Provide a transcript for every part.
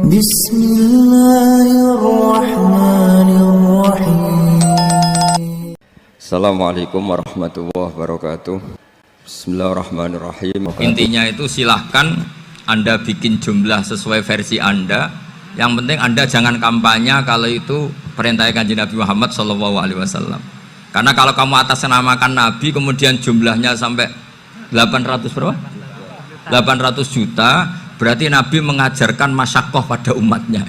Bismillahirrahmanirrahim. Assalamualaikum warahmatullahi wabarakatuh. Bismillahirrahmanirrahim. Intinya itu silahkan Anda bikin jumlah sesuai versi Anda. Yang penting Anda jangan kampanye kalau itu perintah Kanjeng Nabi Muhammad SAW. Karena kalau kamu atasnamakan Nabi kemudian jumlahnya sampai 800 berapa? 800 juta, berarti Nabi mengajarkan masyakoh pada umatnya.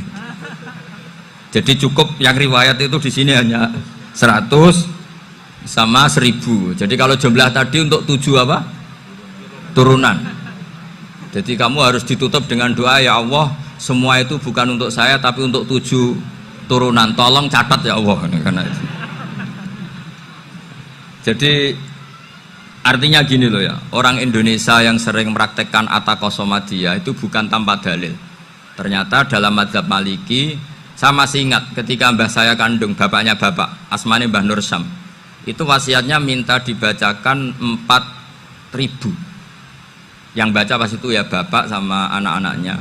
Jadi cukup yang riwayat itu di sini hanya 100 sama 1000. Jadi kalau jumlah tadi untuk 7 apa? Turunan. Jadi kamu harus ditutup dengan doa, ya Allah, semua itu bukan untuk saya tapi untuk 7 turunan. Tolong catat ya Allah. Karena itu. Jadi artinya gini loh ya, orang Indonesia yang sering mempraktekkan Atakosomadiyah itu bukan tanpa dalil. Ternyata dalam mazhab Maliki, saya masih ingat ketika mbah saya kandung, bapaknya bapak, asmane Mbah Nur Syam, itu wasiatnya minta dibacakan 4.000. Yang baca pas itu ya bapak sama anak-anaknya.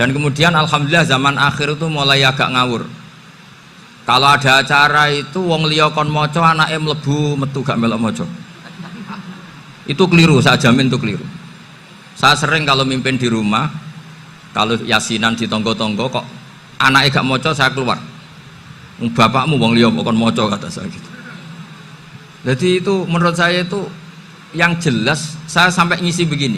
Dan kemudian alhamdulillah zaman akhir itu mulai agak ngawur. Kalau ada acara itu wong liya kon maca anake mlebu metu gak melok maca. Itu keliru, saya jamin itu keliru. Saya sering kalau mimpin di rumah, kalau yasinan di tonggo-tonggo kok anaknya gak moco, saya keluar. Bapakmu wong liya kon moco, kata saya gitu. Jadi itu menurut saya itu yang jelas. Saya sampai ngisi begini,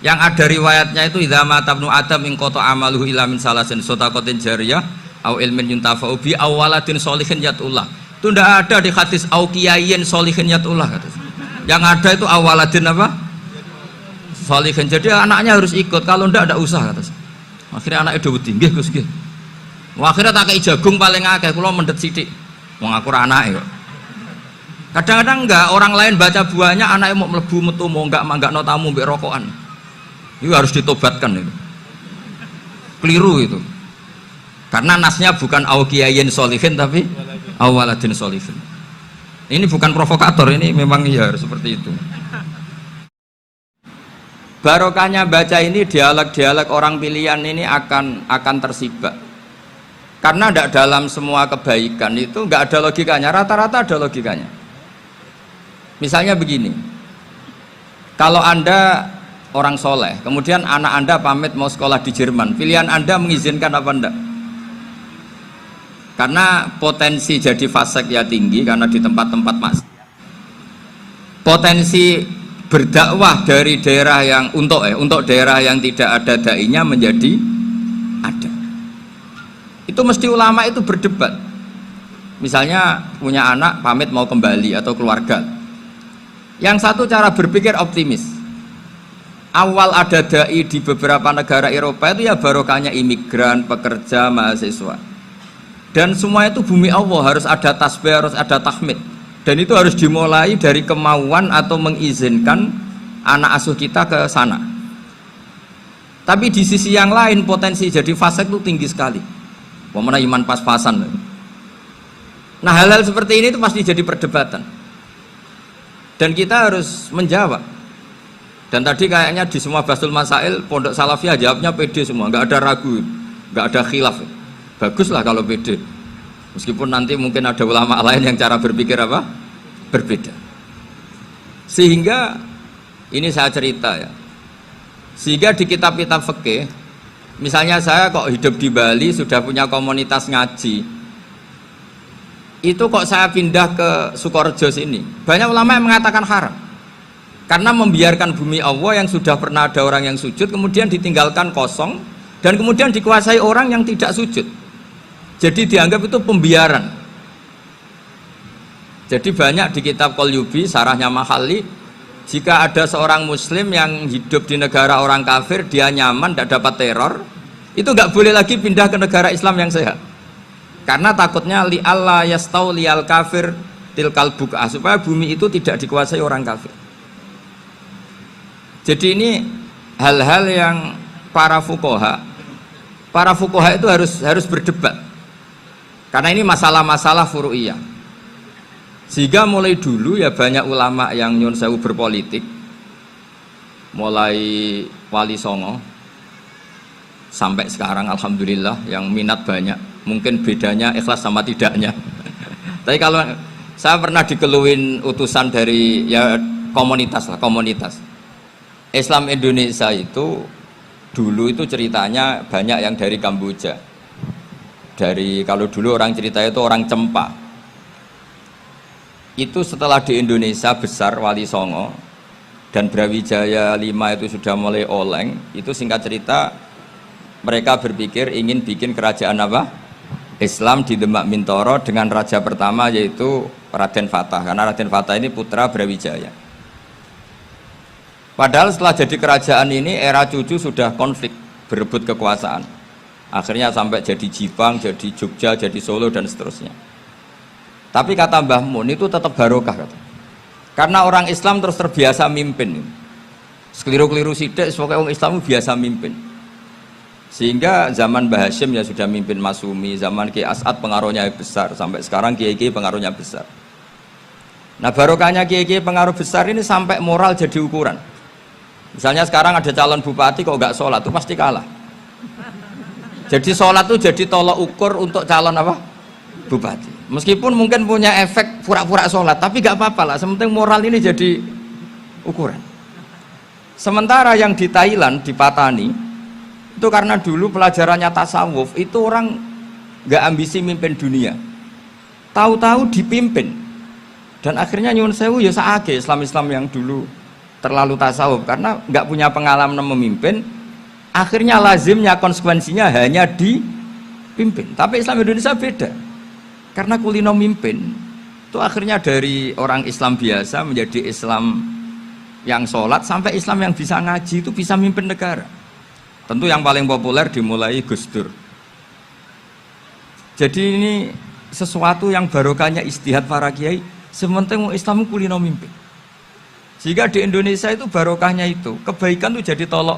yang ada riwayatnya itu idza mata ibnu adam in qata amaluhu illa min salasin shadaqatin jariyah au ilmin yuntafa'u bi awaladin sholihin yatullah. Itu tidak ada di hadis au kiyayin sholihin yatullah, kata saya. Yang ada itu awaladin apa? Sholihin. Jadi anaknya harus ikut, kalau ndak ada usah, kata saya. Akhirnya anaknya udah tinggi Gus nggih. Akhirnya tak kei jagung paling akeh, kula mendet sithik. Wong aku ora anake kok. Kadang-kadang enggak, orang lain baca buahnya anaknya mau mlebu metu mau enggak manggakno tamu mbek rokokan. Itu harus ditobatkan itu. Keliru itu. Karena nasnya bukan auqiyayin sholihin tapi awaladin sholihin. Ini bukan provokator, ini memang ya seperti itu. Barokahnya baca ini, dialog-dialog orang pilihan ini akan tersibak. Karena tidak dalam semua kebaikan itu nggak ada logikanya, rata-rata ada logikanya. Misalnya begini, kalau Anda orang soleh, kemudian anak Anda pamit mau sekolah di Jerman, pilihan Anda mengizinkan apa enggak? Karena potensi jadi fasik ya tinggi, karena di tempat-tempat maksiat. Potensi berdakwah dari daerah yang untuk daerah yang tidak ada dai-nya menjadi ada. Itu mesti ulama itu berdebat. Misalnya punya anak pamit mau kembali atau keluarga. Yang satu cara berpikir optimis. Awal ada dai di beberapa negara Eropa itu ya barokahnya imigran, pekerja, mahasiswa. Dan semua itu bumi Allah, harus ada tasbih, harus ada tahmid. Dan itu harus dimulai dari kemauan atau mengizinkan anak asuh kita ke sana. Tapi di sisi yang lain potensi jadi fasik itu tinggi sekali. Pemana iman pas-pasan. Nah hal-hal seperti ini itu pasti jadi perdebatan. Dan kita harus menjawab. Dan tadi kayaknya di semua Basul Masail Pondok Salafiyah jawabnya pede semua, nggak ada ragu, nggak ada khilaf. Baguslah kalau pede. Meskipun nanti mungkin ada ulama lain yang cara berpikir apa? Berbeda. Sehingga ini saya cerita ya. Sehingga di kitab-kitab fikih, misalnya saya kok hidup di Bali sudah punya komunitas ngaji. Itu kok saya pindah ke Sukorejo sini. Banyak ulama yang mengatakan haram. Karena membiarkan bumi Allah yang sudah pernah ada orang yang sujud kemudian ditinggalkan kosong dan kemudian dikuasai orang yang tidak sujud. Jadi dianggap itu pembiaran. Jadi banyak di kitab Qalyubi, sarahnya Mahalli, jika ada seorang muslim yang hidup di negara orang kafir, dia nyaman, tidak dapat teror, itu nggak boleh lagi pindah ke negara Islam yang sehat. Karena takutnya li Allah yastau lial kafir tilkal buka, supaya bumi itu tidak dikuasai orang kafir. Jadi ini hal-hal yang para fuqaha itu harus berdebat. Karena ini masalah-masalah furu'iyah. Sehingga mulai dulu ya banyak ulama yang nyun sewu berpolitik, mulai Wali Songo sampai sekarang alhamdulillah yang minat banyak. Mungkin bedanya ikhlas sama tidaknya. Tapi kalau saya pernah dikeluhin utusan dari ya komunitas lah, komunitas Islam Indonesia itu dulu itu ceritanya banyak yang dari Kamboja. Dari kalau dulu orang cerita itu orang Cempa. Itu setelah di Indonesia besar Wali Songo dan Brawijaya 5 itu sudah mulai oleng, itu singkat cerita mereka berpikir ingin bikin kerajaan apa? Islam di Demak Mintoro dengan raja pertama yaitu Raden Fatah, karena Raden Fatah ini putra Brawijaya. Padahal setelah jadi kerajaan ini era cucu sudah konflik, berebut kekuasaan. Akhirnya sampai jadi Jipang, jadi Jogja, jadi Solo dan seterusnya. Tapi kata Mbah Mun itu tetap barokah kata. Karena orang Islam terus terbiasa mimpin. Sekeliru-keliru sidik, pokoknya orang Islam biasa mimpin. Sehingga zaman Mbah Hashim ya sudah mimpin Masumi, zaman Ki As'ad pengaruhnya besar, sampai sekarang Kiai-Kiai pengaruhnya besar. Nah barokahnya Kiai-Kiai pengaruh besar ini sampai moral jadi ukuran. Misalnya sekarang ada calon bupati kok nggak sholat, itu pasti kalah. Jadi sholat itu jadi tolok ukur untuk calon apa? Bupati. Meskipun mungkin punya efek pura-pura sholat, tapi nggak apa-apa lah. Sementing moral ini jadi ukuran. Sementara yang di Thailand, di Patani, itu karena dulu pelajarannya tasawuf, itu orang nggak ambisi mimpin dunia. Tahu-tahu dipimpin. Dan akhirnya nyuwun sewu ya saage Islam-Islam yang dulu terlalu tasawuf karena nggak punya pengalaman memimpin. Akhirnya lazimnya konsekuensinya hanya dipimpin. Tapi Islam Indonesia beda. Karena kulino mimpin itu akhirnya dari orang Islam biasa menjadi Islam yang sholat sampai Islam yang bisa ngaji itu bisa mimpin negara. Tentu yang paling populer dimulai Gus Dur. Jadi ini sesuatu yang barokahnya istihad para kiai. Sementing Islam kulino mimpin. Sehingga di Indonesia itu barokahnya itu kebaikan itu jadi tolok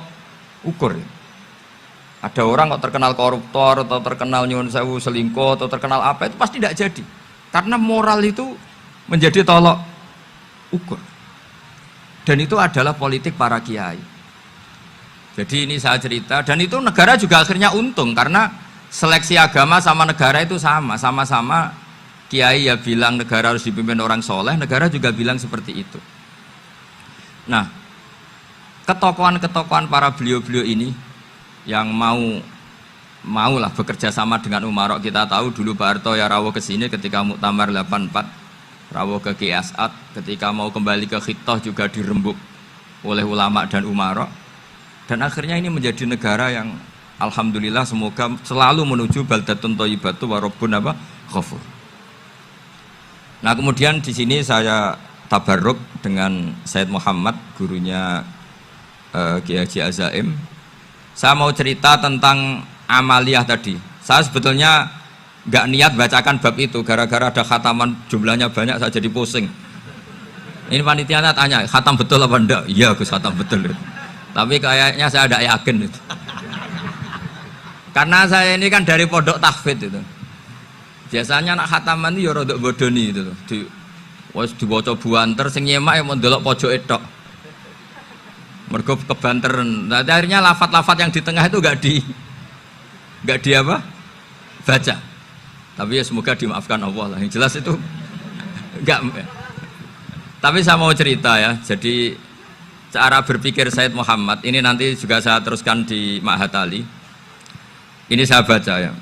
ukur. Ada orang kok terkenal koruptor atau terkenal nyuwun sewu selingkuh atau terkenal apa itu pasti tidak jadi. Karena moral itu menjadi tolok ukur. Dan itu adalah politik para kiai. Jadi ini saya cerita dan itu negara juga akhirnya untung karena seleksi agama sama negara itu sama-sama kiai ya bilang negara harus dipimpin orang soleh, negara juga bilang seperti itu. Nah, ketokohan-ketokohan para beliau-beliau ini yang maulah bekerja sama dengan Umarok. Kita tahu dulu Pak Harto ya rawuh ke sini ketika Muktamar 84, rawuh ke Ki As'ad, ketika mau kembali ke Khittah juga dirembuk oleh ulama dan Umarok. Dan akhirnya ini menjadi negara yang alhamdulillah semoga selalu menuju baldatun thayyibatu wa rabbun ghafur. Nah, kemudian di sini saya tabarruk dengan Said Muhammad, gurunya Kiai Haji Azaim. Saya mau cerita tentang amaliyah tadi. Saya sebetulnya nggak niat bacakan bab itu, gara-gara ada khataman jumlahnya banyak saya jadi pusing. Ini panitianya tanya, khatam betul apa enggak? Iya Gus, khatam betul. Tapi kayaknya saya tidak yakin itu. Karena saya ini kan dari pondok tahfidz itu. Biasanya anak khataman itu ya rodok bodoni itu. Wes diwaca buanter sing nyemak ya mau ndelok pojoke tok. Mergo kebanteran. Nah, akhirnya lafat-lafat yang di tengah itu enggak di apa? Baca. Tapi ya semoga dimaafkan Allah lah. Yang jelas itu enggak. Tapi saya mau cerita ya. Jadi cara berpikir Said Muhammad ini nanti juga saya teruskan di Ma'had Ali. Ini saya baca ya.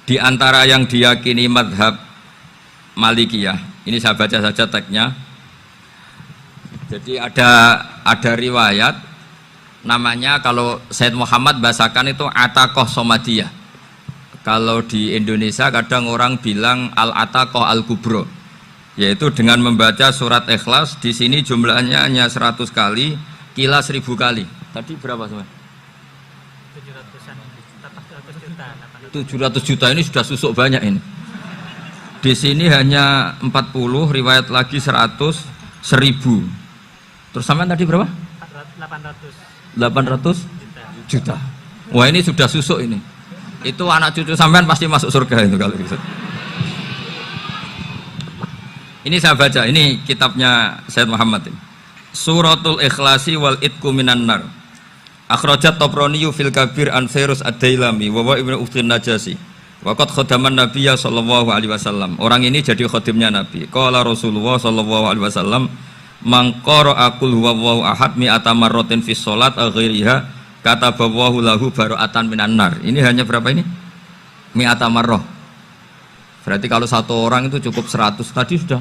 Di antara yang diyakini madhab Malikiyah, ini saya baca saja teksnya. Jadi ada riwayat namanya, kalau Said Muhammad bahasakan itu Ataqoh Somadiyah. Kalau di Indonesia kadang orang bilang Al-Ataqoh Al-Kubro, yaitu dengan membaca surat Ikhlas. Di sini jumlahnya hanya 100 kali, kila 1000 kali. Tadi berapa semua? 700 juta ini sudah susuk banyak ini. Di sini hanya 40, riwayat lagi 100, 1000. Terus sampai tadi berapa? 800 juta. Wah ini sudah susuk ini. Itu anak cucu sampean pasti masuk surga itu kalau gitu. Ini saya baca, ini kitabnya Said Muhammad ini. Suratul Ikhlasi wal Itqu minan nar. Akhrajat Tabrani fil Kabir an Fairuz ad-Dailami wa wa ibnu Ukhtin Najasi. Waqad khadaman Nabiyya sallallahu alaihi wasallam. Orang ini jadi khadimnya Nabi. Qala Rasulullah sallallahu alaihi wasallam, "Man qara'a qul huwallahu ahad mi'ata marratin fi shalat ghairiha kataballahu lahu bara'atan minan nar." Ini hanya berapa ini? Mi'ata marrah. Berarti kalau satu orang itu cukup 100. Tadi sudah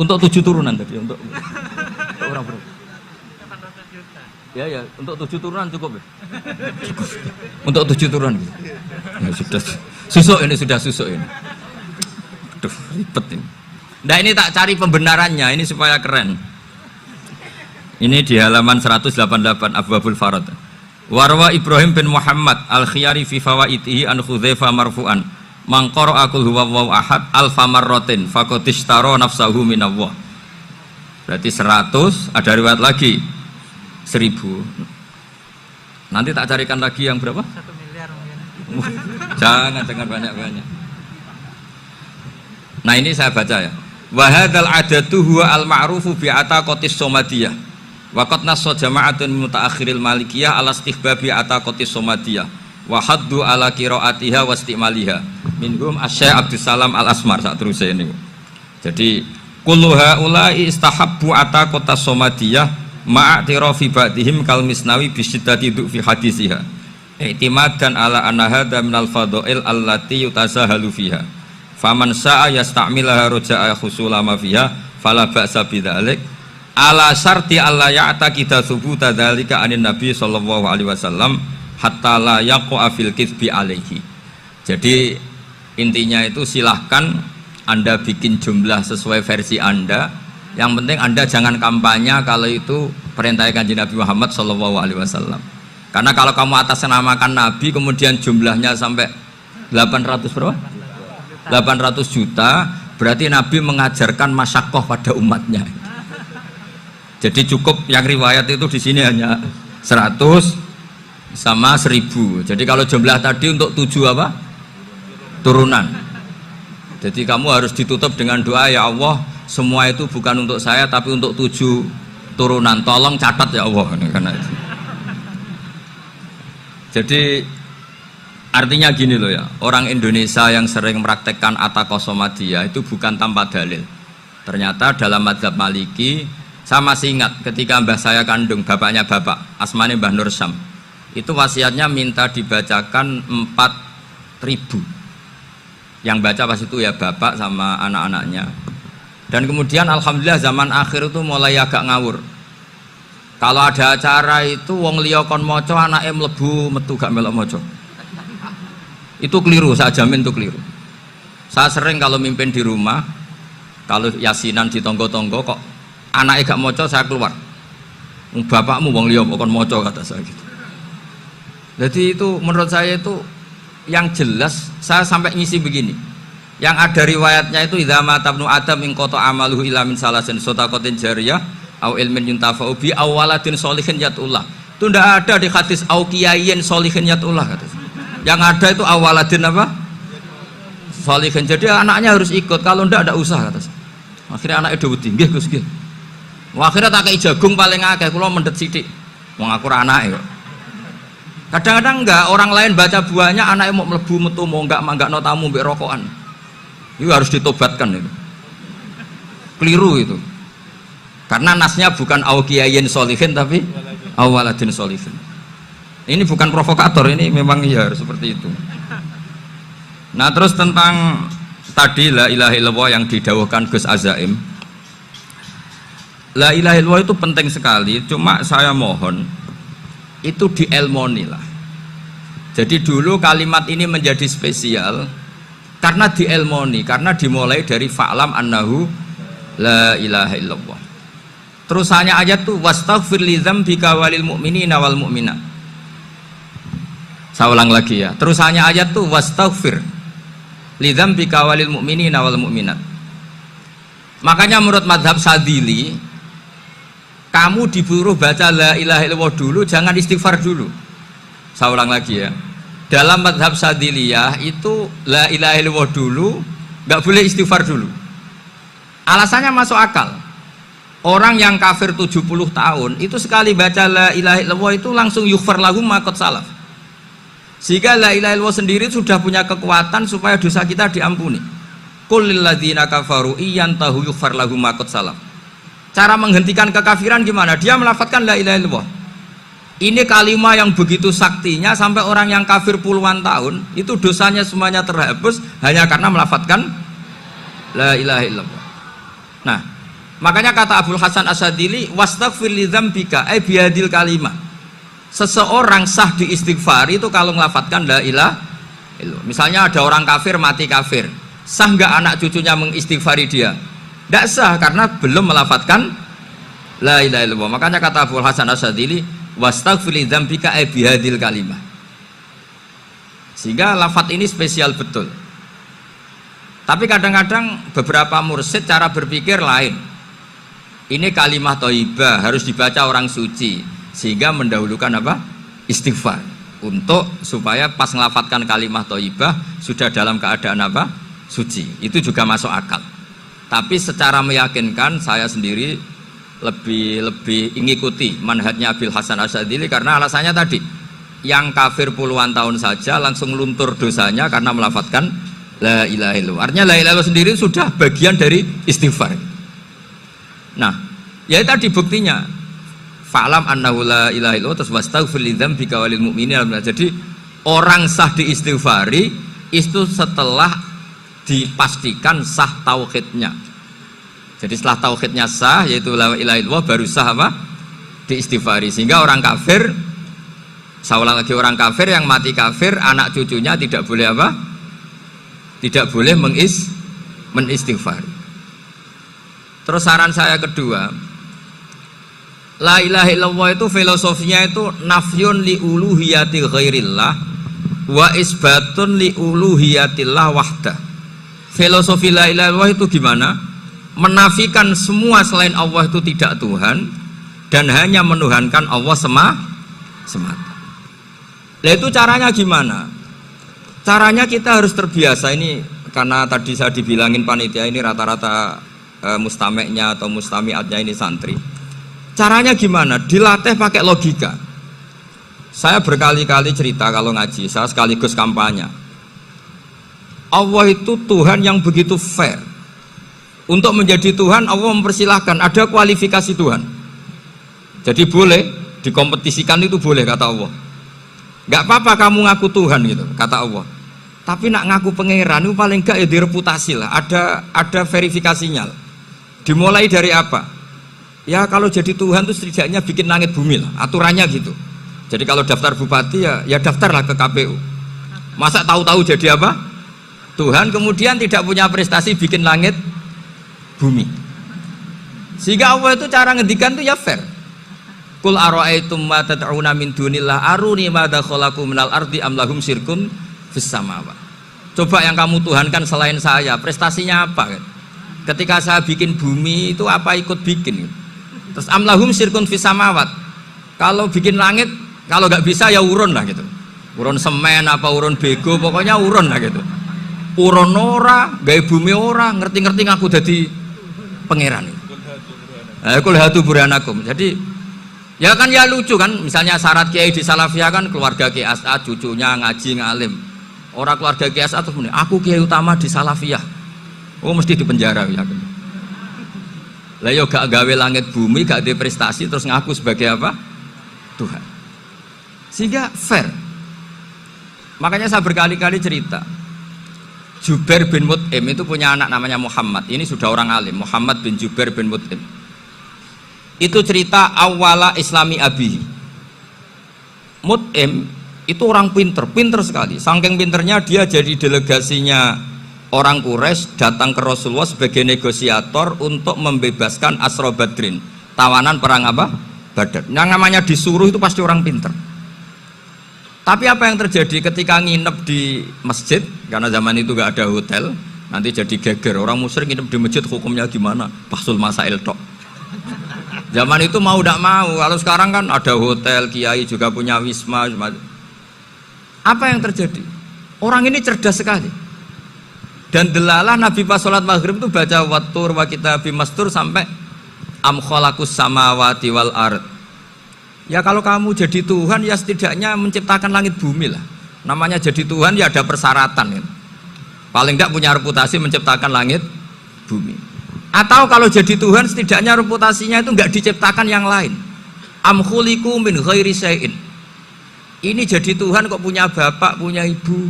untuk 7 turunan tadi untuk orang berapa? Ya, untuk 7 turunan cukup ya? Cukup. Untuk 7 turunan gitu. Ya, sudah susuk ini. Aduh, ribet ini. Nah, ini tak cari pembenarannya, ini supaya keren. Ini di halaman 188 Abwabul Farad. Warwa Ibrahim bin Muhammad al-Khiyari fi fawaitihi an Khudzaifah marfu'an. Man qara'a qul huwallahu ahad alfa marratin faqad ishtara nafsahu minallah. Berarti 100, ada riwayat lagi 1000. Nanti tak carikan lagi yang berapa? 1 miliar mungkin. Jangan banyak-banyak. Nah, ini saya baca ya. Wa hadzal adatu huwa al-ma'rufu bi ataqatis somadiyah. Wa qad nassa jama'atun mutaakhiril malikiyah ala istihbabi ataqatis somadiyah wa haddu ala qiraatiha wa istimaliha. Minhum Asy-Syaikh Abdus Salam Al-Asmar sak terus ini. Jadi kullu haula'i istahabbu ataqatas somadiyah ma'atirafi ba'dihim kal misnawi bisyiddati du'fi hadisiha i'timadan ala anna hadha minal fadha'il allati yutasahalu fiha faman sa'a yasta'milaha roja'a khusula ma fiha fala ba'sa bidzalik ala syarti alla ya'taqida thubuta dzalika anin nabi sallallahu alaihi wasallam hatta la yaqa'a fil kitsbi alaihi. Jadi intinya itu silahkan Anda bikin jumlah sesuai versi Anda. Yang penting Anda jangan kampanye kalau itu perintah Kanjeng Nabi Muhammad sallallahu alaihi wasallam. Karena kalau kamu atasnamakan Nabi kemudian jumlahnya sampai 800 berapa? 800 juta, berarti Nabi mengajarkan masyaqqah pada umatnya. Jadi cukup yang riwayat itu di sini hanya 100 sama 1000. Jadi kalau jumlah tadi untuk 7 apa? Turunan. Jadi kamu harus ditutup dengan doa, ya Allah, semua itu bukan untuk saya tapi untuk 7 turunan, tolong catat ya Allah. Karena itu. Jadi artinya gini loh ya, orang Indonesia yang sering mempraktekkan atakosomadiyah itu bukan tanpa dalil. Ternyata dalam mazhab Maliki, saya masih ingat ketika mbah saya kandung, bapaknya bapak, asmane Mbah Nur Syam, itu wasiatnya minta dibacakan 4.000. Yang baca pas itu ya bapak sama anak-anaknya. Dan kemudian alhamdulillah zaman akhir itu mulai agak ngawur. Kalau ada acara itu wong liya kon maca anake mlebu metu gak melok maca. Itu keliru, saya jamin itu keliru. Saya sering kalau mimpin di rumah, kalau yasinan di tonggo-tonggo kok anake gak maca, saya keluar. Bapakmu wong liya kon maca, kata saya gitu. Jadi itu menurut saya itu yang jelas, saya sampai ngisi begini. Yang ada riwayatnya itu idza mata ibnu adam in qata amaluhu illa min salasin shadaqatin jariyah au ilmin yuntafa'u bi aw waladin sholihin yatullah. Itu ndak ada di hadis au kiyayin sholihin yatullah kata. Yang ada itu awaladin apa? Sholihin. Jadi anaknya harus ikut, kalau ndak ada usah kata. Akhirnya anaknya udah wedi, nggih Gus nggih. Akhirnya tak kei jagung paling akeh, kula mendet sithik. Wong aku ra anake kok. Kadang-kadang enggak, orang lain baca buahnya anaknya mau mlebu metu mau enggak no tamu mbek rokokan. Itu harus ditobatkan itu. Keliru itu. Karena nasnya bukan auqiyayin sholihin tapi awaladin sholihin. Ini bukan provokator, ini memang ya seperti itu. Nah, terus tentang tadi la ilaha illallah yang didawuhkan Gus Azaim. La ilaha illallah itu penting sekali, cuma saya mohon itu dielmoni lah. Jadi dulu kalimat ini menjadi spesial karena dielmoni, karena dimulai dari fa'lam annahu la ilaha illallah. Terusannya ayat tuh wastaghfir li dzambika walil mu'minina wal mu'minat. Saya ulang lagi ya. Terusannya ayat tuh wastaghfir li dzambika walil mu'minina wal mu'minat. Makanya menurut mazhab Sadili, kamu disuruh baca la ilaha illallah dulu, jangan istighfar dulu. Saya ulang lagi ya. Dalam mazhab Sadiliyah itu la ilaha illallah dulu, nggak boleh istighfar dulu. Alasannya masuk akal. Orang yang kafir 70 tahun itu sekali baca la ilaha illallah itu langsung yughfar lahum ma qad salaf. Sehingga la ilaha illallah sendiri sudah punya kekuatan supaya dosa kita diampuni. Qul lil ladzina kafaru iyantahu yughfar lahum ma qad salaf. Cara menghentikan kekafiran gimana? Dia melafadzkan la ilaha illallah. Ini kalimat yang begitu saktinya sampai orang yang kafir puluhan tahun itu dosanya semuanya terhapus hanya karena melafadzkan la ilaha illallah. Nah, makanya kata Abdul Hasan Asyadzili, wastaghfir li dzambika ay bihadil kalimah. Seseorang sah diistighfar itu kalau melafadzkan la ilaha illallah. Misalnya ada orang kafir mati kafir, sah nggak anak cucunya mengistighfari dia? Tidak sah karena belum melafadzkan la ilaha illallah. Makanya kata Abdul Hasan Asyadzili, wastaghfir li dzambika ay bihadil kalimah. Sehingga lafadz ini spesial betul. Tapi kadang-kadang beberapa mursyid cara berpikir lain. Ini kalimah thayyibah harus dibaca orang suci sehingga mendahulukan apa? Istighfar untuk supaya pas ngelafatkan kalimah thayyibah sudah dalam keadaan apa? Suci. Itu juga masuk akal. Tapi secara meyakinkan saya sendiri lebih mengikuti manhajnya Abil Hasan Asyadzili karena alasannya tadi yang kafir puluhan tahun saja langsung luntur dosanya karena melafatkan la ilaha illallah. Artinya la ilaha illallah sendiri sudah bagian dari istighfar. Nah, ya tadi buktinya fa'lam annahu la ilaha illallah terus wastaghfir li dzambika walil mu'minin. Jadi orang sah diistighfari itu setelah dipastikan sah tauhidnya. Jadi setelah tauhidnya sah yaitu la ilaha illallah baru sah apa? Diistighfari. Sehingga orang kafir, saya ulang lagi, orang kafir yang mati kafir anak cucunya tidak boleh apa? Tidak boleh menistighfari. Terus saran saya kedua, la ilaha illallah itu filosofinya itu nafyun li uluhiyati ghairillah wa isbatun li uluhiyatillah wahdah. Filosofi la ilaha illallah itu gimana? Menafikan semua selain Allah itu tidak Tuhan dan hanya menuhankan Allah semata. Nah itu caranya gimana? Caranya kita harus terbiasa ini karena tadi saya dibilangin panitia ini rata-rata mustameknya atau mustamiatnya ini santri. Caranya gimana? Dilatih pakai logika. Saya berkali-kali cerita kalau ngaji, saya sekaligus kampanye. Allah itu Tuhan yang begitu fair. Untuk menjadi Tuhan Allah mempersilahkan, ada kualifikasi Tuhan. Jadi boleh dikompetisikan itu boleh kata Allah. Gak apa-apa kamu ngaku Tuhan gitu kata Allah. Tapi nak ngaku pangeran itu paling gak ya direputasi lah. Ada verifikasinya. Dimulai dari apa? Ya kalau jadi Tuhan itu setidaknya bikin langit bumi lah. Aturannya gitu. Jadi kalau daftar bupati ya daftarlah ke KPU. Masa tahu-tahu jadi apa? Tuhan kemudian tidak punya prestasi bikin langit bumi. Sehingga Allah itu cara ngendikan itu ya fair. Qul ara'aitum ma tad'una min dunillah aruni madza khalaqu minal ardi am lahum syirkun fis samawat. Coba yang kamu tuhankan selain saya, prestasinya apa? Ketika saya bikin bumi itu apa ikut bikin? Terus am lahum syirkun fis samawat. Kalau bikin langit, kalau nggak bisa ya urun lah gitu. Urun semen apa urun bego, pokoknya urun lah gitu. Urun ora, gawe bumi ora, ngerti-ngerti ngaku jadi pangeran. Kul hatu burhanakum. Jadi ya kan ya lucu kan, misalnya syarat kiai di Salafiyah kan keluarga Kiai As'ad, cucunya ngaji ngalim. Orang keluarga Kiai As'ad terus muni, aku kiai utama di Salafiyah. Oh mesti dipenjara ya. Lah yo gak gawe langit bumi, gak ada prestasi terus ngaku sebagai apa? Tuhan. Sehingga fair. Makanya saya berkali-kali cerita. Jubair bin Mut'im itu punya anak namanya Muhammad. Ini sudah orang alim, Muhammad bin Jubair bin Mut'im. Itu cerita awala islami abihi. Mut'im itu orang pinter sekali. Saking pinternya dia jadi delegasinya orang Quraisy datang ke Rasulullah sebagai negosiator untuk membebaskan Asra Badrin, tawanan perang apa? Badar. Yang namanya disuruh itu pasti orang pinter. Tapi apa yang terjadi ketika nginep di masjid? Karena zaman itu gak ada hotel, nanti jadi geger. Orang musyrik nginep di masjid hukumnya gimana? Bahsul masail tok. Zaman itu mau tidak mau, kalau sekarang kan ada hotel, kiai juga punya wisma. Apa yang terjadi? Orang ini cerdas sekali. Dan delalah Nabi pas sholat maghrib itu baca wattur wa kitabim mastur sampai Am khalaqus samawati wal ard. Ya kalau kamu jadi Tuhan ya setidaknya menciptakan langit bumi lah. Namanya jadi Tuhan ya ada persyaratan kan. Paling enggak punya reputasi menciptakan langit bumi. Atau kalau jadi Tuhan setidaknya reputasinya itu enggak diciptakan yang lain. Am khuliqu min ghairi syai'in. Ini jadi Tuhan kok punya bapak, punya ibu.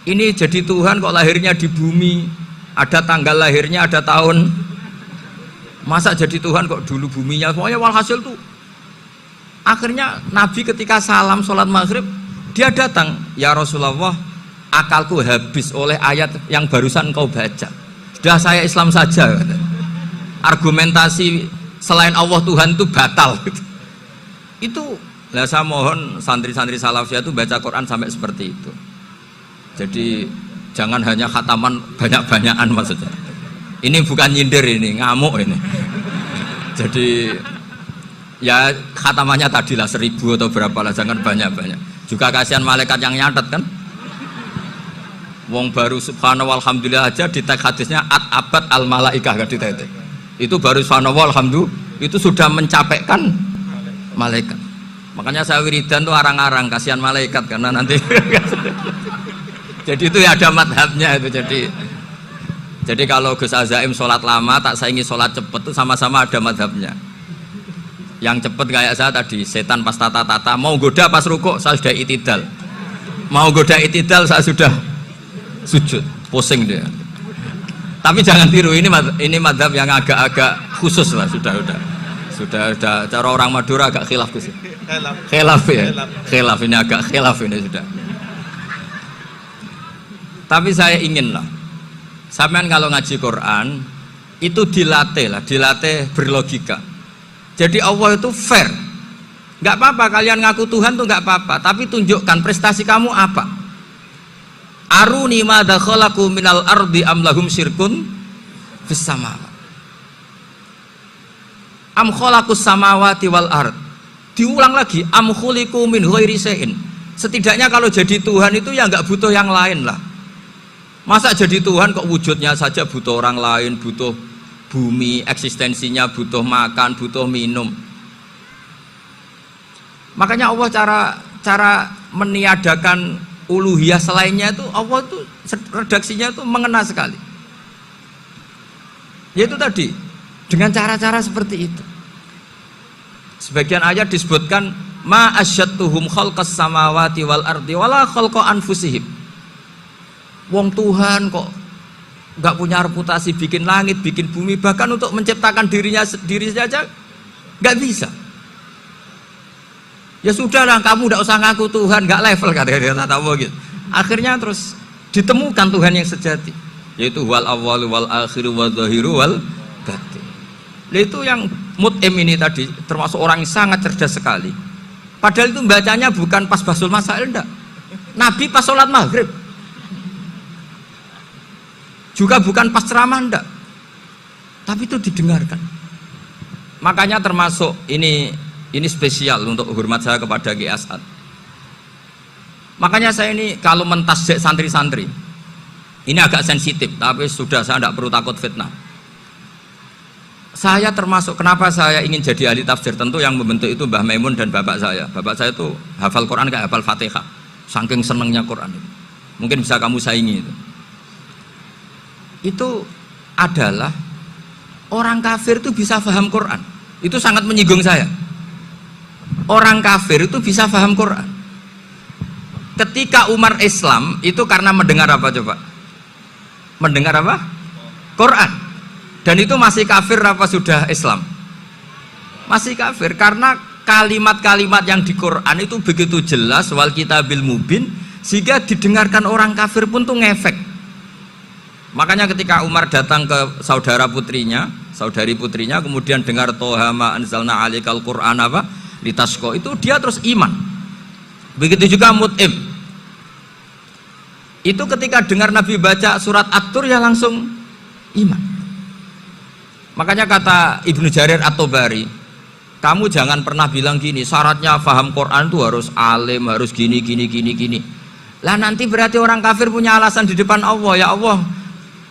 Ini jadi Tuhan kok lahirnya di bumi, ada tanggal lahirnya, ada tahun. Masa jadi Tuhan kok dulu buminya. Pokoknya walhasil tuh akhirnya Nabi ketika salam sholat maghrib dia datang, ya Rasulullah, akalku habis oleh ayat yang barusan kau baca. Sudah saya Islam saja. Argumentasi selain Allah Tuhan itu batal. Itu lah saya mohon santri-santri salafiyah itu baca Quran sampai seperti itu. Jadi jangan hanya khataman banyak-banyakan maksudnya. Ini bukan nyindir, ini ngamuk ini. Jadi ya khatamannya tadilah 1000 atau berapa lah, jangan banyak-banyak. Juga kasihan malaikat yang nyatet kan. Wong baru subhanallah alhamdulillah aja di teks hadisnya abad al malaikah kan di teks. Itu baru subhanallah alhamdulillah itu sudah mencapaikan malaikat. Makanya saya wiridan tuh arang-arang kasihan malaikat karena nanti jadi itu ya ada madhabnya itu. Jadi kalau Gus Azaim sholat lama tak saingi sholat cepet itu sama-sama ada madhabnya. Yang cepet kayak saya tadi, setan pas tata-tata mau goda pas rukuk saya sudah itidal, mau goda itidal saya sudah sujud, pusing dia. Tapi jangan tiru, ini madhab yang agak-agak khusus lah, sudah cara orang Madura agak khilaf sih. Khilaf ya, khilaf ini agak khilaf ini sudah. Tapi saya ingin lah, sampean kalau ngaji Quran itu dilatih berlogika. Jadi Allah itu fair, nggak apa-apa kalian ngaku Tuhan tuh nggak apa-apa, tapi tunjukkan prestasi kamu apa. Aruni madza khalaqu minal ardi am lahum syirkun fis samawati. Am khalaqus samawati wal ard. Diulang lagi, am khuliqu min ghairi syai'in. Setidaknya kalau jadi Tuhan itu ya nggak butuh yang lain lah. Masa jadi Tuhan kok wujudnya saja butuh orang lain, butuh bumi, eksistensinya butuh makan, butuh minum. Makanya Allah cara meniadakan uluhiyah selainnya itu Allah tuh redaksinya tuh mengena sekali. Yaitu tadi dengan cara-cara seperti itu. Sebagian ayat disebutkan ma asyattuhum khalqas samawati wal ardi wala khalqa anfusihim. Wong Tuhan kok nggak punya reputasi bikin langit, bikin bumi, bahkan untuk menciptakan dirinya sendiri saja nggak bisa. Ya sudahlah, kamu nggak usah ngaku Tuhan, nggak level kata Allah gitu. Akhirnya terus ditemukan Tuhan yang sejati, yaitu wal awwalu wal akhiru wal zahiru wal batin. Itu yang mut'im ini tadi termasuk orang yang sangat cerdas sekali. Padahal itu bacanya bukan pas basul masail, enggak. Nabi pas sholat maghrib. Juga bukan pas ceramah, enggak, tapi itu didengarkan. Makanya termasuk ini spesial untuk hormat saya kepada Ki As'ad. Makanya saya ini kalau mentasjek santri-santri ini agak sensitif, tapi sudah saya tidak perlu takut fitnah. Saya termasuk, kenapa saya ingin jadi ahli tafsir, tentu yang membentuk itu Mbah Maimun dan bapak saya. Bapak saya itu hafal Quran kayak hafal Fatihah, saking senengnya Quran. Mungkin bisa kamu saingi itu adalah orang kafir itu bisa paham Quran. Itu sangat menyinggung saya. Orang kafir itu bisa paham Quran. Ketika Umar Islam itu karena mendengar apa coba? Mendengar apa? Quran. Dan itu masih kafir apa sudah Islam? Masih kafir karena kalimat-kalimat yang di Quran itu begitu jelas wal kitabil mubin sehingga didengarkan orang kafir pun tuh ngefek. Makanya ketika Umar datang ke saudari putrinya, kemudian dengar Toha ma anzalna alikal Qur'an apa litasqa, itu dia terus iman. Begitu juga Mut'im. Itu ketika dengar Nabi baca surat At-Tur ya langsung iman. Makanya kata Ibnu Jarir At-Tabari, kamu jangan pernah bilang gini, syaratnya paham Quran itu harus alim, harus gini. Lah nanti berarti orang kafir punya alasan di depan Allah, ya Allah,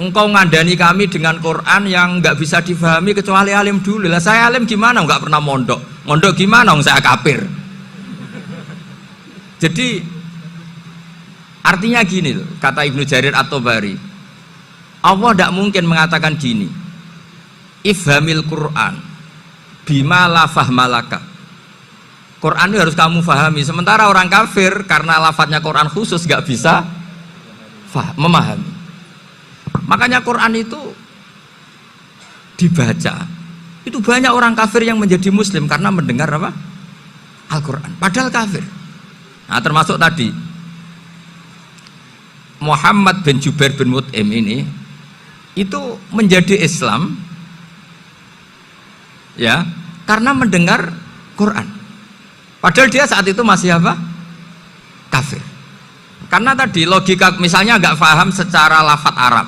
engkau ngandani kami dengan Quran yang nggak bisa difahami kecuali alim dulu. Lah saya alim gimana? Nggak pernah mondok. Mondok gimana? Saya kafir. Jadi artinya gini loh, kata Ibnu Jarir At-Tabari, Allah tidak mungkin mengatakan gini, ifhamil Quran bima la fahmalaka. Quran itu harus kamu fahami. Sementara orang kafir karena lafadznya Quran khusus nggak bisa memahami. Makanya Quran itu dibaca. Itu banyak orang kafir yang menjadi muslim karena mendengar apa? Al-Quran. Padahal kafir. Nah, termasuk tadi Muhammad bin Jubair bin Mut'im ini itu menjadi Islam ya karena mendengar Quran. Padahal dia saat itu masih apa? Kafir. Karena tadi logika misalnya nggak paham secara lafadz Arab.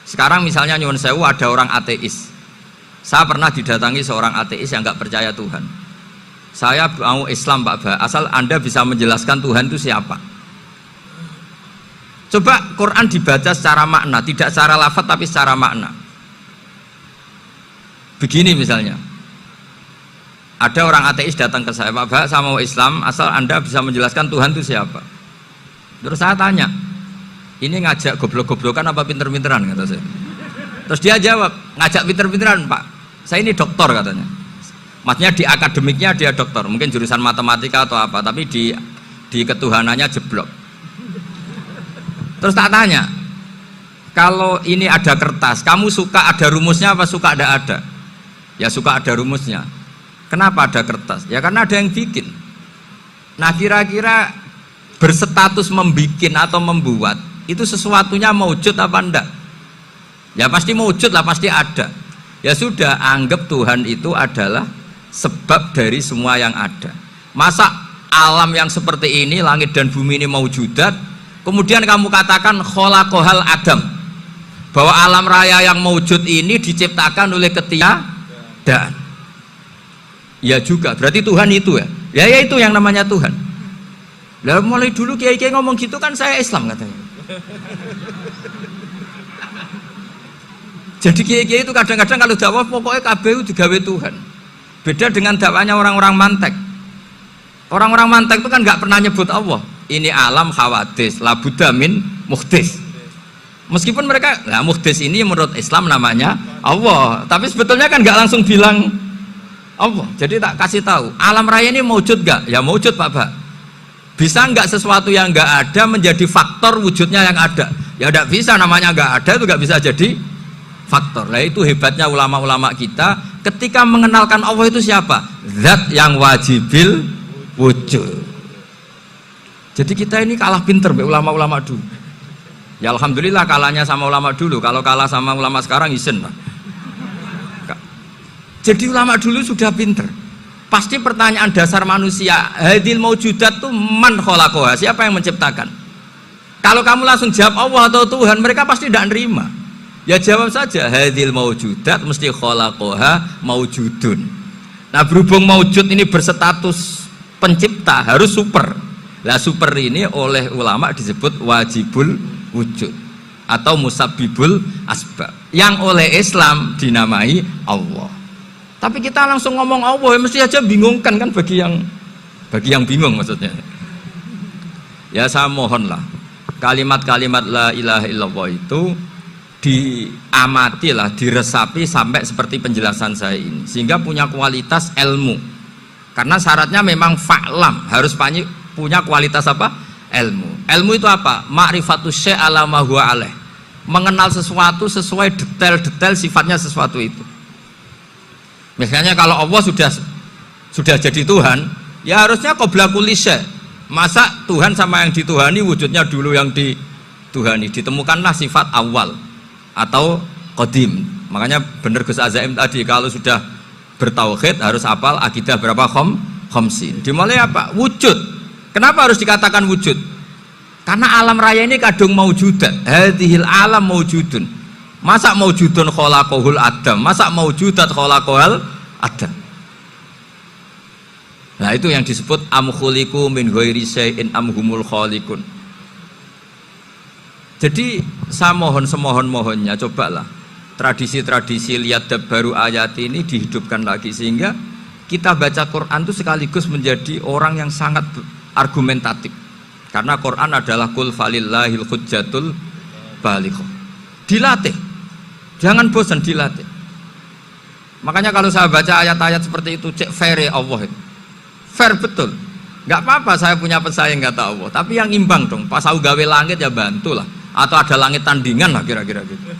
Sekarang misalnya nyuwun sewu ada orang ateis. Saya pernah didatangi seorang ateis yang nggak percaya Tuhan. Saya mau Islam Pak Ba, asal Anda bisa menjelaskan Tuhan itu siapa. Coba Quran dibaca secara makna, tidak secara lafadz tapi secara makna. Begini misalnya, ada orang ateis datang ke saya, Pak Ba, saya mau Islam, asal Anda bisa menjelaskan Tuhan itu siapa. Terus saya tanya, ini ngajak goblok-goblokan apa pinter-pinteran, kata saya. Terus dia jawab, ngajak pinter-pinteran Pak, saya ini doktor katanya. Maksudnya di akademiknya dia doktor, mungkin jurusan matematika atau apa, tapi di ketuhanannya jeblok. Terus tak tanya, kalau ini ada kertas, kamu suka ada rumusnya apa suka ada? Ya suka ada rumusnya. Kenapa ada kertas? Ya karena ada yang bikin. Nah kira-kira berstatus membikin atau membuat itu sesuatunya maujud apa enggak? Ya pasti maujud lah, pasti ada. Ya sudah, anggap Tuhan itu adalah sebab dari semua yang ada. Masa alam yang seperti ini, langit dan bumi ini maujudat, kemudian kamu katakan kholaqohal adam, bahwa alam raya yang maujud ini diciptakan oleh ketiadaan. Ya juga, berarti Tuhan itu ya. Ya itu yang namanya Tuhan. Lah mulai dulu kiai-kiai ngomong gitu kan saya Islam katanya. Jadi kiai-kiai itu kadang-kadang kalau dakwah pokoknya KBU digawe Tuhan. Beda dengan dakwahnya orang-orang mantek. Orang-orang mantek itu kan nggak pernah nyebut Allah. Ini alam khawadis, labuda min muhdis. Meskipun mereka, nah muhdis ini menurut Islam namanya Allah. Tapi sebetulnya kan nggak langsung bilang Allah. Jadi tak kasih tahu, alam raya ini mewujud nggak? Ya mewujud Pak Ba. Bisa nggak sesuatu yang nggak ada menjadi faktor wujudnya yang ada? Ya nggak bisa, namanya nggak ada itu nggak bisa jadi faktor. Nah itu hebatnya ulama-ulama kita ketika mengenalkan Allah itu siapa? Zat yang wajibil wujud. Jadi kita ini kalah pinter ulama-ulama dulu. Ya alhamdulillah kalahnya sama ulama dulu. Kalau kalah sama ulama sekarang isen Pak. Jadi ulama dulu sudah pinter. Pasti pertanyaan dasar manusia, hadil maujudat itu man kholaqoha, siapa yang menciptakan? Kalau kamu langsung jawab Allah atau Tuhan, mereka pasti tidak nerima. Ya jawab saja, hadil maujudat mesti kholaqoha maujudun. Nah berhubung maujud ini berstatus pencipta, harus super. Lah super ini oleh ulama disebut wajibul wujud atau musabbibul asbab, yang oleh Islam dinamai Allah. Tapi kita langsung ngomong Allah, ya mesti aja bingungkan kan bagi yang bingung maksudnya. Ya saya mohonlah kalimat-kalimat la ilaha illallah itu diamatilah, diresapi sampai seperti penjelasan saya ini, sehingga punya kualitas ilmu. Karena syaratnya memang fa'lam, harus punya kualitas apa? Ilmu. Ilmu itu apa? Ma'rifatus syai' ala ma huwa alaih. Mengenal sesuatu sesuai detail-detail sifatnya sesuatu itu. Misalnya kalau Allah sudah jadi Tuhan, ya harusnya qabla kulli syai'. Masa Tuhan sama yang dituhani wujudnya dulu yang dituhani? Ditemukanlah sifat awal atau qadim. Makanya benar Gus Azaim tadi, kalau sudah bertauhid harus hafal akidah berapa khamsin. Dimulai apa? Wujud. Kenapa harus dikatakan wujud? Karena alam raya ini kadung maujudat. Hadhil alam maujudun. Masa maujudun kholaqohul adam? Masa maujudat kholaqohal adam? Nah itu yang disebut am khuliqu min ghairi syai'in am humul khaliqun. Jadi saya mohon semohon-mohonnya, cobalah tradisi-tradisi lihat baru ayat ini dihidupkan lagi, sehingga kita baca Quran itu sekaligus menjadi orang yang sangat argumentatif, karena Quran adalah qul falillahil hujjatul balighah. Dilatih, jangan bosan, dilatih. Makanya kalau saya baca ayat-ayat seperti itu, cek fair Allah itu fair betul. Nggak apa-apa saya punya pesaing kata Allah, tapi yang imbang dong. Pas aku gawe langit ya bantulah, atau ada langit tandingan lah kira-kira gitu.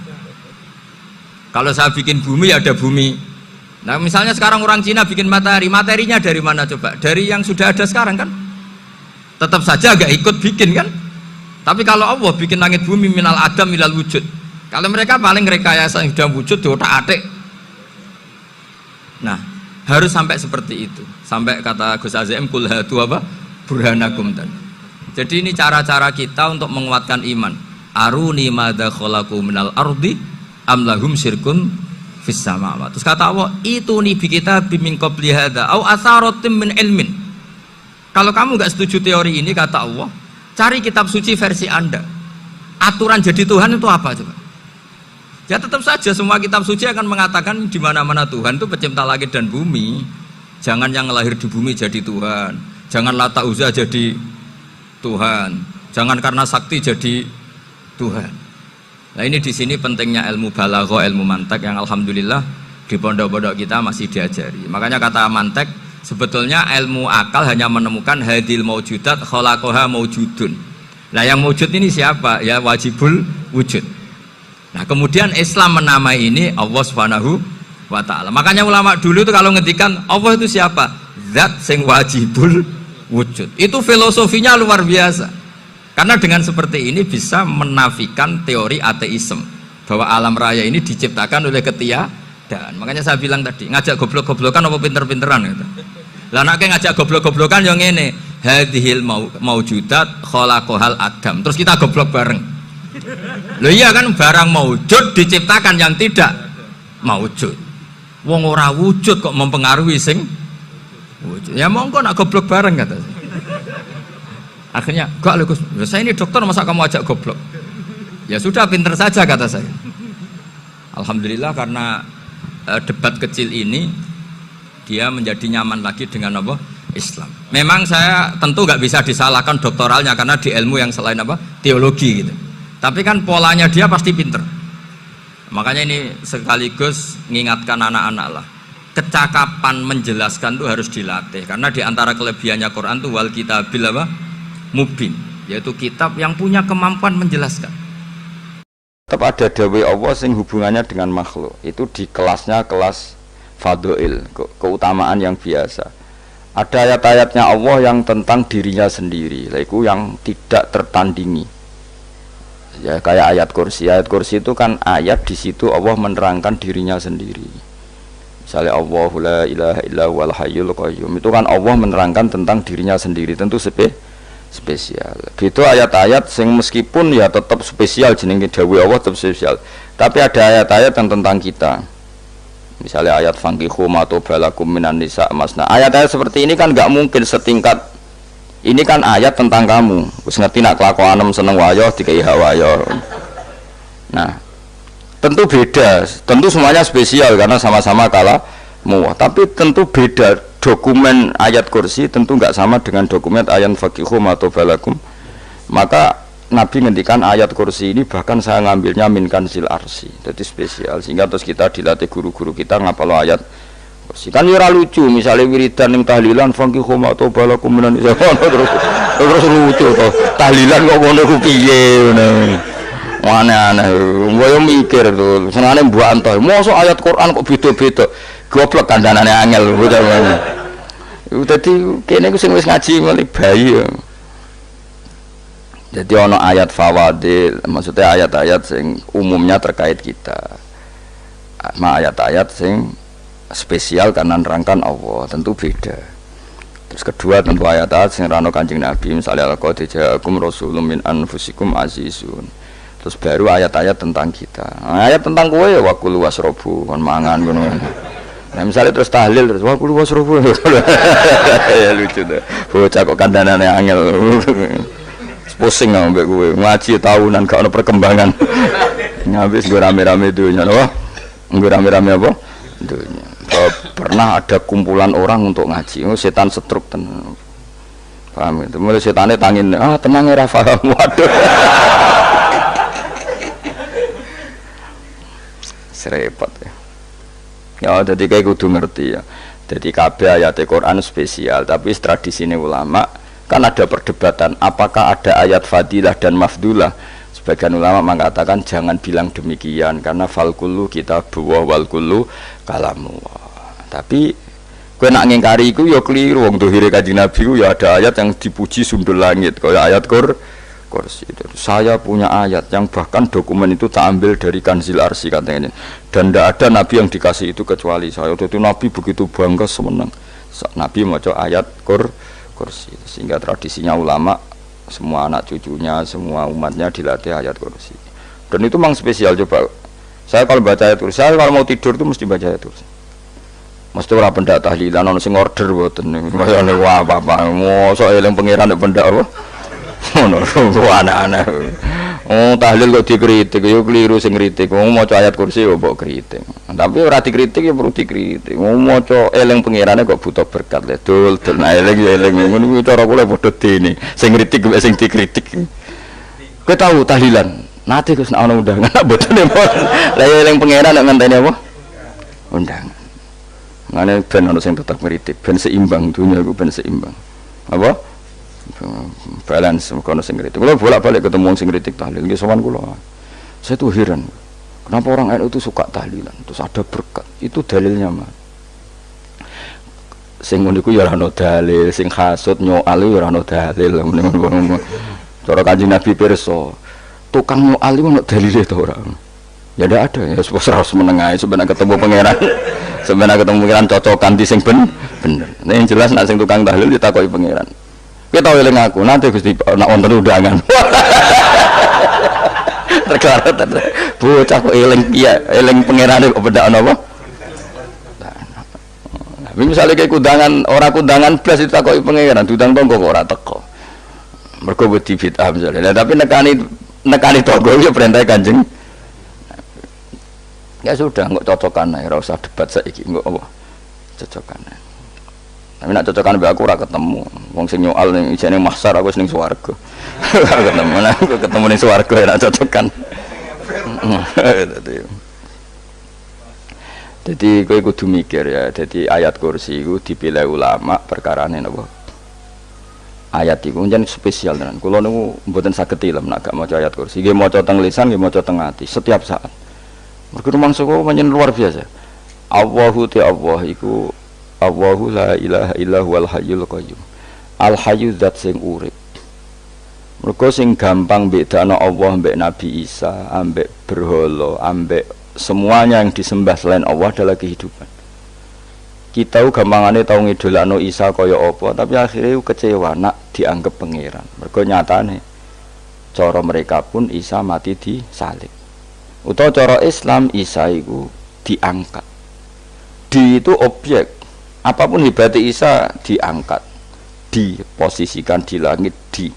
Kalau saya bikin bumi ya ada bumi. Nah misalnya sekarang orang Cina bikin matahari, materinya dari mana coba? Dari yang sudah ada sekarang kan? Tetap saja agak ikut bikin kan? Tapi kalau Allah bikin langit bumi minal adam minal wujud, kalau mereka paling rekayasa yang sudah wujud di otak-atik. Nah harus sampai seperti itu, sampai kata Gus Azim kul hatu apa? Burhanakum tadi. Jadi ini cara-cara kita untuk menguatkan iman. Aruni madza khalaqu minal ardi am lahum syirkun fis samawati. Terus kata Allah, itu nih bi kita bimin qabli hadza au atharatim min ilmin. Kalau kamu nggak setuju teori ini kata Allah, cari kitab suci versi Anda. Aturan jadi Tuhan itu apa coba? Ya tetap saja semua kitab suci akan mengatakan di mana-mana Tuhan itu pencipta langit dan bumi. Jangan yang lahir di bumi jadi Tuhan. Jangan Lata Uzza jadi Tuhan. Jangan karena sakti jadi Tuhan. Nah ini di sini pentingnya ilmu balaghah, ilmu mantek yang alhamdulillah di pondok-pondok kita masih diajari. Makanya kata mantek sebetulnya ilmu akal hanya menemukan hadil maujudat khalaqaha maujudun. Nah yang maujud ini siapa? Ya wajibul wujud. Nah kemudian Islam menamai ini Allah Subhanahu wa ta'ala. Makanya ulama dulu itu kalau ngendikan Allah itu siapa? Zat sing wajibul wujud. Itu filosofinya luar biasa. Karena dengan seperti ini bisa menafikan teori ateisme bahwa alam raya ini diciptakan oleh ketiadaan. Makanya saya bilang tadi, ngajak goblok-goblokan apa pinter-pinteran gitu. Lah nek ngajak goblok-goblokan yang ngene, hadhil maujudat khalaqahal adam. Terus kita goblok bareng. Loh iya kan barang maujud diciptakan yang tidak maujud. Wong ora wujud kok mempengaruhi sing wujud. Ya monggo nak goblok bareng kata saya. Akhirnya, gak Gus, saya ini dokter masa kamu ajak goblok? Ya sudah pinter saja kata saya. Alhamdulillah karena debat kecil ini dia menjadi nyaman lagi dengan apa? Islam. Memang saya tentu gak bisa disalahkan doktoralnya karena di ilmu yang selain apa? Teologi gitu. Tapi kan polanya dia pasti pinter. Makanya ini sekaligus mengingatkan anak-anak lah. Kecakapan menjelaskan itu harus dilatih karena di antara kelebihannya Quran itu wal kitabil apa? Mubin, yaitu kitab yang punya kemampuan menjelaskan. Tetap ada dawai Allah sing hubungannya dengan makhluk. Itu di kelasnya kelas fadhil, keutamaan yang biasa. Ada ayat-ayatnya Allah yang tentang dirinya sendiri, yaitu yang tidak tertandingi. Ya kayak ayat kursi. Ayat kursi itu kan ayat di situ Allah menerangkan dirinya sendiri. Misalnya Allahu la ilaha illa huwal hayyul qayyum. Itu kan Allah menerangkan tentang dirinya sendiri, tentu spesial. Gitu ayat-ayat sing meskipun ya tetap spesial jenenge dawuh Allah tetap spesial. Tapi ada ayat-ayat yang tentang kita. Misalnya ayat fankihu ma tobalakum minan nisa masna. Ayat-ayat seperti ini kan nggak mungkin setingkat. Ini kan ayat tentang kamu. Wis ngerti nak kelakuanem seneng wayo dikai hak wayo. Nah, tentu beda. Tentu semuanya spesial karena sama-sama kalamu. Tapi tentu beda. Dokumen ayat kursi tentu nggak sama dengan dokumen ayat fakihum atau balakum. Maka Nabi ngendikan ayat kursi ini bahkan saya ngambilnya min kanzil arsi, jadi spesial sehingga terus kita dilatih guru-guru kita ngapal ayat kursi. Kan ora lucu misalnya wiridan yang tahlilan fakihum atau balakum minan terus lucu toh tahlilan kok ngono ku piye ngono. Aneh-aneh, gue mikir tuh, senangnya buat antoh. Masa ayat Quran kok beda-beda, goblok kandhanane angel, udah mana? Tadi kayaknya gue wis ngaji malah bayi. Jadi ono ayat fawadil, maksudnya ayat-ayat sing umumnya terkait kita. Ayat-ayat sing spesial karena nerangkan Allah, tentu beda. Terus kedua tentu ayat-ayat sing rano Kanjeng Nabi, misalnya laqad ja'akum rasulun min anfusikum azizun. Terus baru ayat-ayat tentang kita. Nah, ayat tentang kowe ya wakulu wasrobu kon mangan ngono. Nah misalnya terus tahlil terus wakulu wasrobu. Ya lucu tuh. Bocah kok kandhanane angel. Pusing ambek kowe. Ngaji tahunan gak ono perkembangan. Ngabis gue rame-rame dunya loh. Gue rame-rame apa? Dunya. Pernah ada kumpulan orang untuk ngaji. Oh, setan setruk tenan. Paham itu? Mulai setannya tangin, tenang ya Rafa. Waduh. Serepot ya. Ya, jadi kayak kudu ngerti ya. Jadi kabeh ayat Al-Quran spesial, tapi tradisi ini ulama kan ada perdebatan apakah ada ayat fadilah dan mafdulah. Sebagian ulama mengatakan jangan bilang demikian karena fal kullu kitabullah wal kullu kalamullah. Tapi kowe nak ngingkari iku ya keliru, wong dohire Kanjeng Nabi ku ya ada ayat yang dipuji sundul langit kaya ayat kursi. Saya punya ayat yang bahkan dokumen itu tak ambil dari Kanzil Arsy katanya. Dan tidak ada nabi yang dikasih itu kecuali saya. Itu nabi begitu bangga semenang. Nabi maca ayat kursi. Sehingga tradisinya ulama semua anak cucunya, semua umatnya dilatih ayat kursi. Dan itu memang spesial coba. Saya kalau baca ayat kursi, saya kalau mau tidur itu mesti baca ayat kursi. Mesti ora pendak tahlilan ono sing order mboten niku. Masane wah apa mosok eling pangeran nek pendak apa. Ono anak-anak. Oh tahlil kok dikritik yo keliru sing kritik. Wong maca ayat kursi yo mbok kritik. Tapi ora dikritik yo perlu dikritik. Wong maca eling pangerane kok butuh berkat le dul nah eling yo eling ngono kuwi cara kula padha dene. Sing kritik mek sing dikritik. Kowe tahu tahlilan? Nate Gus nek ana undangan mboten. Lah eling pangeran nek ngenteni apa? Undangan. Ngene ben ana sing tetep ngritik, ben seimbang dunia iku ben seimbang. Apa? Balance kono sing ngritik. Kula bolak-balik ketemu sing ngritik tahlil nggih sowan kula. Saya tuh heran. Kenapa orang NU itu suka tahlilan? Terus ada berkat. Itu dalilnya mah. Sing ngono iku ya ora ono dalil, sing hasud nyoal ya ora ono dalil. Cara Kanjeng Nabi pirsa, tukang nyoal iku ono dalile to ora? Ya ndak ada ya, harus menengahi sebenarnya ketemu pangeran. Sebenarnya ketemu pangeran cocokan di sing bener. Nah yang jelas nak sing tukang tahlil ditakoki pangeran. Kowe tau eling aku, nanti Gusti nak wonten undangan. Perkara bocah kok eling piye, eling pangerane kok beda napa? Tapi misalnya kayak kundangan, orang kundangan plus ditakoki pangeran, diundang tonggo kok ora teko. Mergo wedi bid'ah misalnya. Tapi nekani tonggo ya perintah Kanjeng. Ya sudah, nggak cocokan ae, ora usah debat saiki, nggak apa. Cocokan ae. Tapi nak cocokan mbek aku ora ketemu. Wong sing nyoal ning ijene mahsyar aku wis ning swarga. Ketemu lah, aku ketemu ning swarga ora cocokan. Jadi kowe kudu mikir ya, jadi ayat kursi iku dipilih ulama perkarane napa? Ayat iku njen spesial tenan. Kula niku mboten saged ilem nek gak maca ayat kursi. Nggih maca teng lisan, nggih maca teng ati setiap saat. Mergo mangsa kok pancen luar biasa. Allahu ta Allah iku Allahu la ilaha illa huwal hayyul qayyum. Al hayyu zat sing urip. Mergo sing gampang bedana Allah mbek Nabi Isa, ambek berhala, ambek semuanya yang disembah selain Allah adalah kehidupan. Kita gampangane tau ngidolakno Isa kaya apa, tapi akhirnya kecewa nak dianggap pangeran. Mergo nyatane cara mereka pun Isa mati di salib. Utawa cara Islam Isa itu diangkat. Di itu objek. Apapun hebatnya Isa diangkat, diposisikan di langit di.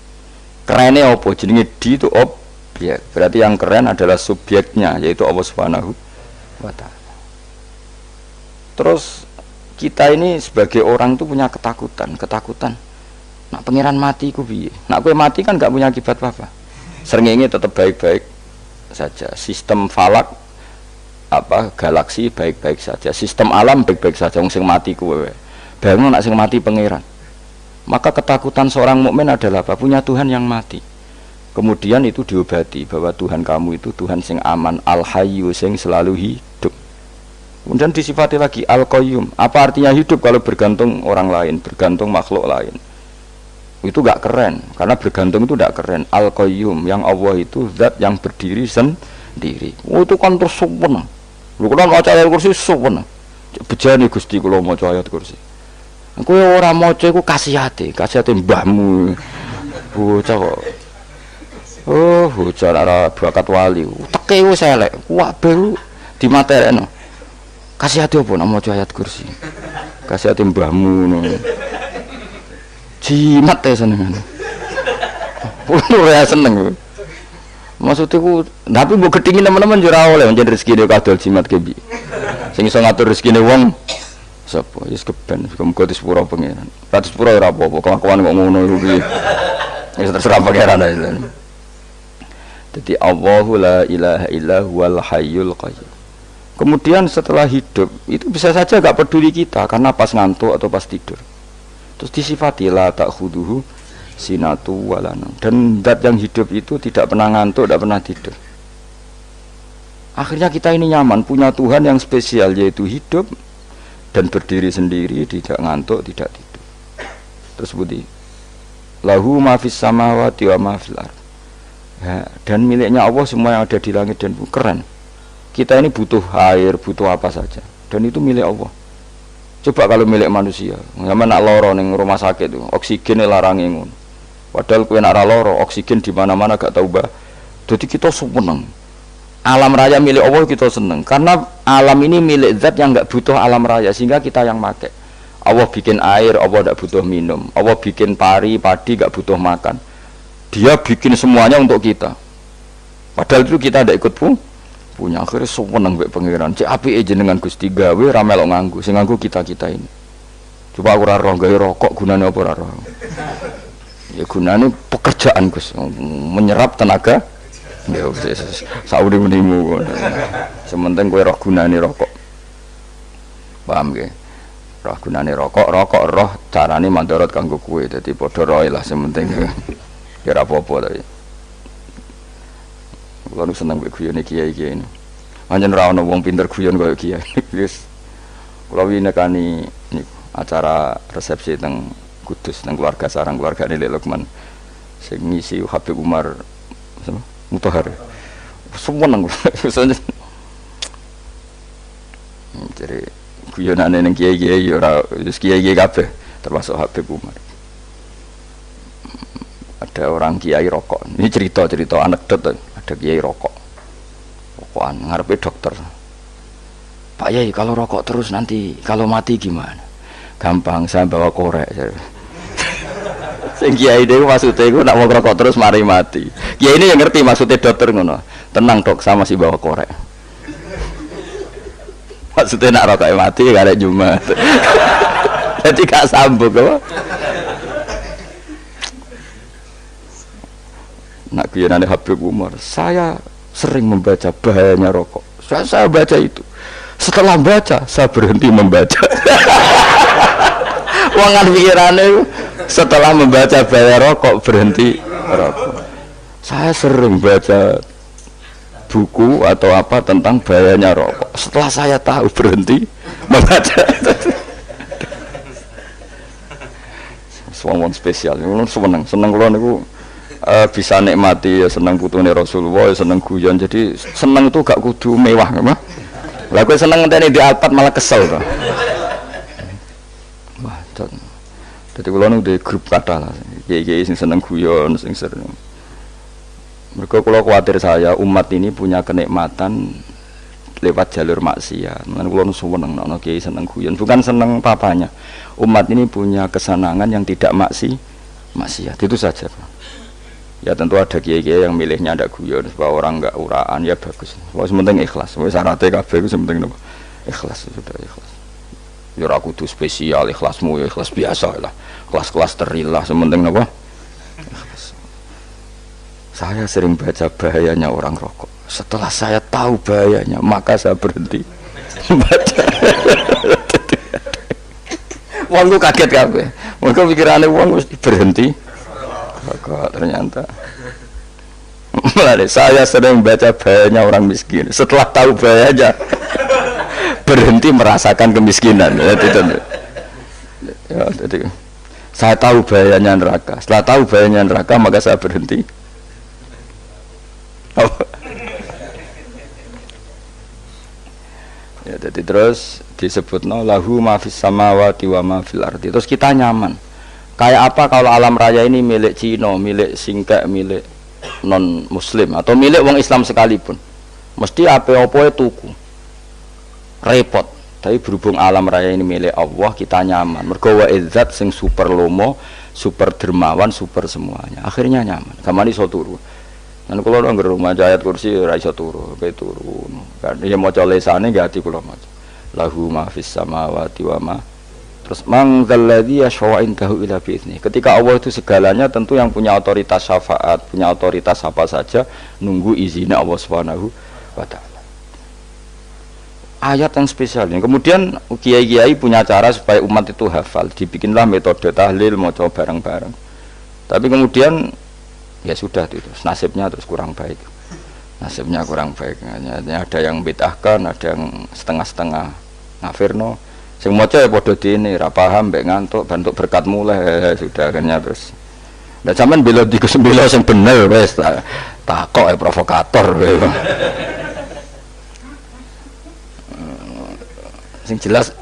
Kerennya apa? Jenenge di itu objek. Berarti yang keren adalah subjeknya, yaitu Allah Subhanahu wa Ta'ala. Terus kita ini sebagai orang itu punya ketakutan. Nak pangeran mati ku piye? Nak kowe mati kan gak punya akibat apa-apa. Srengenge tetap baik-baik saja. Sistem falak galaksi baik-baik saja. Sistem alam baik-baik saja. Wong sing mati kuwe. Bayangno nak sing mati pangeran. Maka ketakutan seorang mukmin adalah apa? Punya Tuhan yang mati. Kemudian itu diobati bahwa Tuhan kamu itu Tuhan sing aman, al-hayyu sing selalu hidup. Kemudian disifati lagi al-qayyum. Apa artinya hidup kalau bergantung orang lain, bergantung makhluk lain? Itu gak keren, karena bergantung itu gak keren. Al-qayyum, yang Allah itu zat yang berdiri sendiri. Oh, itu kan terus sempurna. Lu kan maca ayat kursi sempurna. Bejane Gusti kula maca ayat kursi. Kowe ora maca iku kasihate mbahmu. Bocah kok. Oh, bocah ora bakat wali. Teke wis elek, kabeh dimaterekno. Kasihate apa nek maca ayat kursi? Kasihate mbahmu ngono. Jimat ya senengan. Ora seneng. Maksudnya ku, tapi mbok gedhingi teman-teman yo ora oleh njen rezekine kadol jimat ke piye. Sing iso ngatur rezekine wong sapa? Wis keben, muga disepuro pangeran. Ratus sepuro ora apa-apa, kelakuan kok ngono iku piye. Wis terserah pangeran ae. Jadi Allahu la ilaha illa huwal hayyul qayyum. Kemudian setelah hidup itu bisa saja gak peduli kita karena pas ngantuk atau pas tidur. Terus disifati la ta'khuduhu sinatu walana, dan zat yang hidup itu tidak pernah ngantuk, tidak pernah tidur. Akhirnya kita ini nyaman punya Tuhan yang spesial, yaitu hidup dan berdiri sendiri, tidak ngantuk, tidak tidur. Terus budi lahu ma fis samawati wa ma fil ardh. Ya, dan miliknya Allah semua yang ada di langit dan bumi. Keren. Kita ini butuh air, butuh apa saja, dan itu milik Allah. Coba kalau milik manusia, zaman nak loro ning rumah sakit itu, oksigen larangi ngono. Padahal kowe nak ra loro, oksigen di mana-mana gak tahu bah. Jadi kita seneng. Alam raya milik Allah kita seneng karena alam ini milik zat yang gak butuh alam raya sehingga kita yang make. Allah bikin air, Allah gak butuh minum. Allah bikin padi gak butuh makan. Dia bikin semuanya untuk kita. Padahal itu kita ndak ikut punya. Akhirnya seneng mbek pangeran. Cek apike jenengan Gusti gawe ra melok nganggo. Sing nganggo kita-kita ini. Coba aku ora roh gawe rokok gunane apa ora roh. Ya gunane pekerjaan Gus, menyerap tenaga. Ya wis sauri-urimu. Sementing kowe roh gunane rokok. Paham nggih? Roh gunane rokok roh carane mandorot kanggo kowe. Dadi padha roe lah sementing. Ya ora apa-apa tapi. Kulo seneng mbek guyone kiai-kiai ini. Pancen ora ana wong pinter guyon kaya kiai. Wis kulo winekani niku acara resepsi teng Kudus nang keluarga sarang keluarga Lek Lukman. Sing ngisi Habib Umar sama Mutahar. Semua nang jadi guyonane ning kiai-kiai ora wis kiai-kiai kabeh termasuk Habib Umar. Ada orang kiai rokok. Ini cerita anekdot. Ada kiai rokok. Rokokan ngarepe dokter. Pak Yai, kalau rokok terus nanti kalau mati gimana? Gampang, saya bawa korek. Sing kiai dhewe maksudnya iku nak mau rokok terus mari mati. Kiai ini yang ngerti maksudnya dokter ngono. Tenang dok, saya masih bawa korek. Maksudnya nak rokok mati gak ada Jumat. Jadi gak sambung apa? Nak kuyonane Habib Umar, saya sering membaca bahayanya rokok. Saya baca itu. Setelah baca, saya berhenti membaca. Wangan pikirannya setelah membaca bahaya rokok berhenti rokok. Saya sering baca buku atau apa tentang bahayanya rokok. Setelah saya tahu berhenti membaca. Suwon spesial, seneng kalau niku bisa nikmati ya seneng putune Rasulullah, ya seneng guyon. Jadi seneng itu gak kudu mewah, mah. Lah kowe seneng ngenteni di Alphard malah kesel to. Wah, dadi kula nu di grup kathah lah. Kiai-kiai sing seneng guyon, sing sering. Mergo kula kuwatir saya umat ini punya kenikmatan lewat jalur maksiat. Mulane kula nu seneng ana kiai seneng guyon, bukan seneng papanya. Umat ini punya kesenangan yang tidak maksiat. Itu saja. Ya tentu ada kiai-kiai yang milihnya ada guyon supaya orang enggak uraan, ya bagus. Wis penting ikhlas. Wis syaratnya kabeh iku penting napa? Ikhlas, sudah ikhlas. Ya ora kudu spesial, ikhlasmu ya ikhlas biasa lah. Kelas-kelas terilah penting napa? Ikhlas. Saya sering baca bahayanya orang rokok. Setelah saya tahu bahayanya, maka saya berhenti baca. Wong ku kaget kabeh. Mergo pikirane wong mesti berhenti. Kok ternyata saya sering baca bahayanya orang miskin. Setelah tahu bahayanya berhenti merasakan kemiskinan. Ya, jadi saya tahu bahayanya neraka. Setelah tahu bahayanya neraka maka saya berhenti. Ya, jadi terus disebutno lahu ma fis samawati wa ma fil ardi. Terus kita nyaman. Kayak apa kalau alam raya ini milik Cina, milik Singkek, milik non Muslim atau milik wong Islam sekalipun, mesti apa-apa tuku, repot. Tapi berhubung alam raya ini milik Allah, kita nyaman. Mergo wa izzat sing super lomo, super dermawan, super semuanya. Akhirnya nyaman. Gamane iso turu. Lan kula nang rumah ayat kursi ora iso turu, pe turu. Kan ya maca lesane nggih ati kula maca. Lahu ma fis samawati wa ma. Terus man dzalladzi yashfa'u indahu illa bi'izni. Ketika Allah itu segalanya tentu yang punya otoritas syafaat, punya otoritas apa saja nunggu izinnya Allah Subhanahu wa taala. Ayat yang spesial ini. Kemudian kiai-kiai punya cara supaya umat itu hafal, dibikinlah metode tahlil maca bareng-bareng. Tapi kemudian ya sudah itu nasibnya terus kurang baik, nasibnya kurang baik. Hanya ada yang bid'ahkan, ada yang setengah-setengah ngafirno. Sing maca ya padha dene ra paham mbek ngantuk bentuk berkat mulai sudah akhirnya terus. Lah sampean bela di kesembelo sing bener wis takok provokator. Sing jelas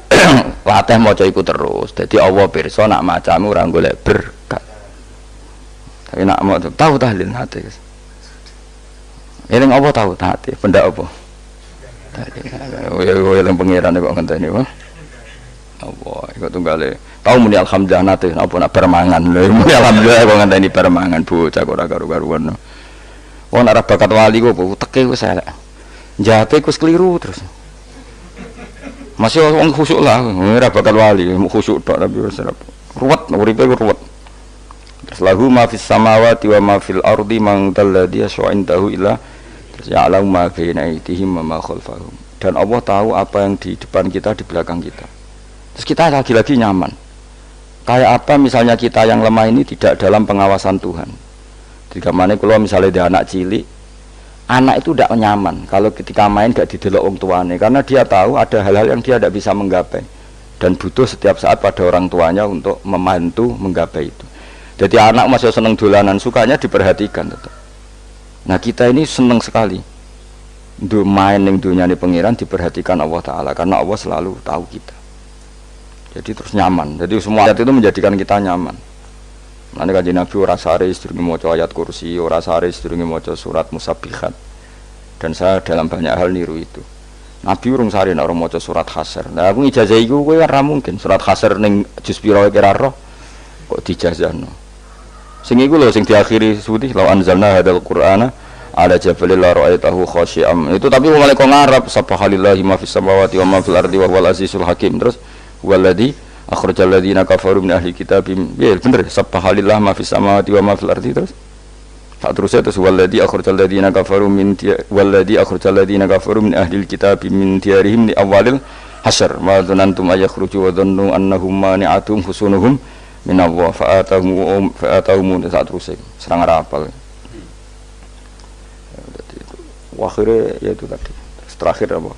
latih maca iku terus. Dadi Allah pirsa nak macamu ora golek berkat. Tapi nak mau tahu tahlil hati, eling apa tahu hati, benda apa? Eling pengiran kok ngenteni apa? Apa? Ikut tunggale. Tahu muni alhamdulillah nate, apa nak permangan? Muni alhamdulillah kok ngenteni permangan bocah kok ora karu-karuan. Wong ora bakat wali kok teke wis elek. Njape wis keliru terus. Masih wong khusuk lah, ora bakat wali, khusuk tok tapi wis ruwet, uripe ruwet. Lahu ma fis samawati wa ma fil ardi man dalladhi yashwa'indahu illa ya'lamu ma baina aydihim wa ma khalfahum. Dan Allah tahu apa yang di depan kita, di belakang kita. Terus kita lagi-lagi nyaman. Kayak apa misalnya kita yang lemah ini tidak dalam pengawasan Tuhan. Jika mana kalau misalnya dia anak cilik, anak itu tidak nyaman kalau ketika main gak didelok wong tuane, karena dia tahu ada hal-hal yang dia tidak bisa menggapai dan butuh setiap saat pada orang tuanya untuk membantu menggapai itu. Jadi anak masih seneng dolanan, sukanya diperhatikan tetap. Nah kita ini seneng sekali main ning dunyane pangeran, diperhatikan Allah Ta'ala, karena Allah selalu tahu kita. Jadi terus nyaman. Jadi semua ayat itu menjadikan kita nyaman. Nanti Kanjeng Nabi ora sare sedurunge maca ayat kursi, ora sare sedurunge maca surat Musabbihat. Dan saya dalam banyak hal niru itu. Nabi urung sare nek ora maca surat Hasyr. Nah aku ijazah iku kowe ora mungkin surat Hasyr ning juz pira kira roh kok dijazahno. Sing iku lho sing diakhiri suti law anzalna hadzal qur'ana ala jabalil la ra'aitahu khashi'am. Itu tapi mulai kok ngarep subhanallahi ma fis samawati wa ma fil ardi wa huwal azizul hakim. Terus waladzi akhrajal ladzina kafaru min ahli kitab. Ya bener subhanallahi ma fis samawati wa ma fil ardi terus. Tak terusnya terus waladzi akhrajal ladzina kafaru min waladzi akhrajal ladzina kafaru min ahli kitab min diyarihim li awalil hasyr. Wa dzanantum ayakhruju wa dhannu annahum mani'atum husunuhum min Allah fa'atahum saat terus serang rapal. Akhirnya ya itu tadi. Terakhir apa?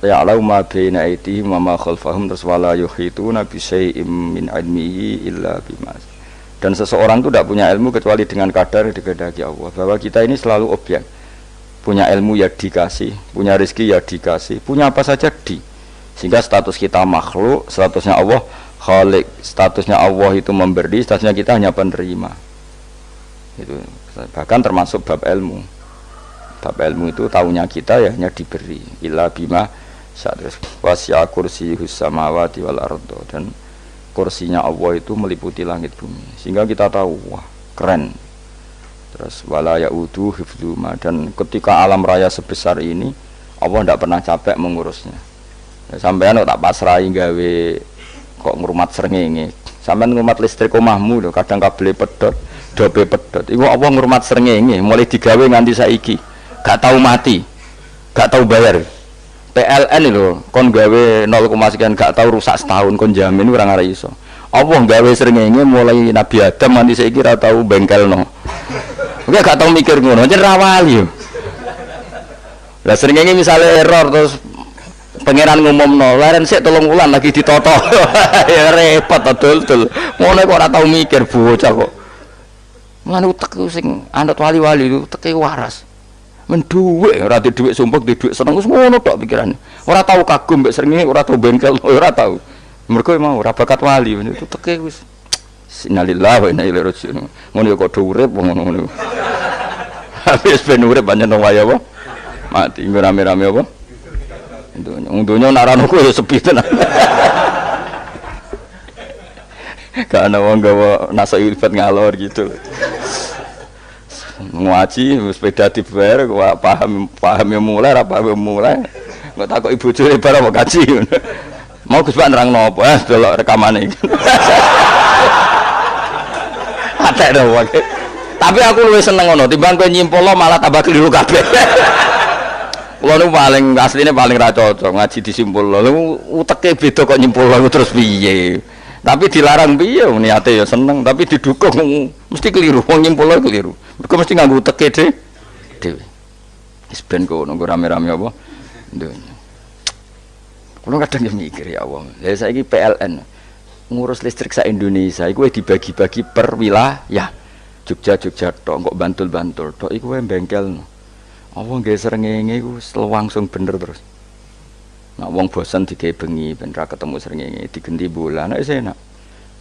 Ya alau ma baina aydihim wa ma khalfahum terus wala yuhituna bi syai'im min ilmihi illa bima. Dan seseorang itu tidak punya ilmu kecuali dengan kadar dikehendaki Allah. Bahwa kita ini selalu objek. Punya ilmu ya dikasih, punya rezeki ya dikasih, punya apa saja di. Sehingga status kita makhluk, statusnya Allah Khalik, statusnya Allah itu memberi, statusnya kita hanya penerima. Itu bahkan termasuk bab ilmu. Bab ilmu itu tahunya kita ya hanya diberi. Illa bima sadris wasi'a kursiyus samawati wal ardo, dan kursinya Allah itu meliputi langit bumi. Sehingga kita tahu wah keren. Terus wala ya'udu hifdzuma, dan ketika alam raya sebesar ini Allah tidak pernah capek mengurusnya. Ya, sampean tak pasrahi gawe kok ngrumat srengenge. Sampeyan ngrumat listrik omahmu lho, kadang kabel pedhot, dobe pedhot. Iku apa ngrumat srengenge mulai digawe nganti saiki. Gak tahu mati. Gak tahu bayar. PLN lho, kon gawe 0, sekian gak tahu rusak setahun kon jamin ora ngare iso. Apa gawe srengenge mulai Nabi Adam nganti saiki ora tahu bengkelno. Oke gak tahu mikir ngono, jen ra wali yo. Lah srengenge misale error terus pangeran ngumumno, laren sik 3 wulan lagi ditoto. Ya repot dul-dul. Ngono kok ora tau mikir bocah kok. Mulane utek sing anut wali-wali itu teke waras. Men dhuwit ora di dhuwit sumpek, di dhuwit seneng wis ngono tok pikirane. Ora tau kagum mbek srengenge, ora tau bengkel, ora tau. Mergo mau ora bakat wali itu teke wis innalillahi wa inna ilaihi raji'un. Ngono kok do urip ngono. Habis ben urip pancen wae apa? Mati rame-rame apa? Dunya nak ranoku ya sepi tenan. Gak ana wong gawa nasa ilfat ngalor gitu. Ngaji sepeda dibayar kok paham yang mulai ra paham mulai. Kok takoki bojone bar apa kaji. Mau Gus Pak nerangno apa? Delok rekamane. Atek dah wae. Tapi aku luwih seneng ngono timbang kowe nyimpul malah tambah keliru kabeh. Kulo nu paling asline paling ra cocok ngaji disimpul. Lho uteke beda kok nyimpul terus piye? Tapi dilarang piye niate ya seneng tapi didukung mesti keliru wong nyimpul keliru. Mergo mesti nganggo uteke dhewe. Wis ben kono rame-rame apa? Donya. Kulo kadang mikir ya Allah. Lah saiki PLN ngurus listrik sak Indonesia iku dibagi-bagi per wilayah. Jogja tok, kok Bantul tok iku wae bengkel. Apa nggih srengenge iku langsung bener terus. Nek wong bosen digawe bengi ben ra ketemu srengenge digenti bulan nek enak.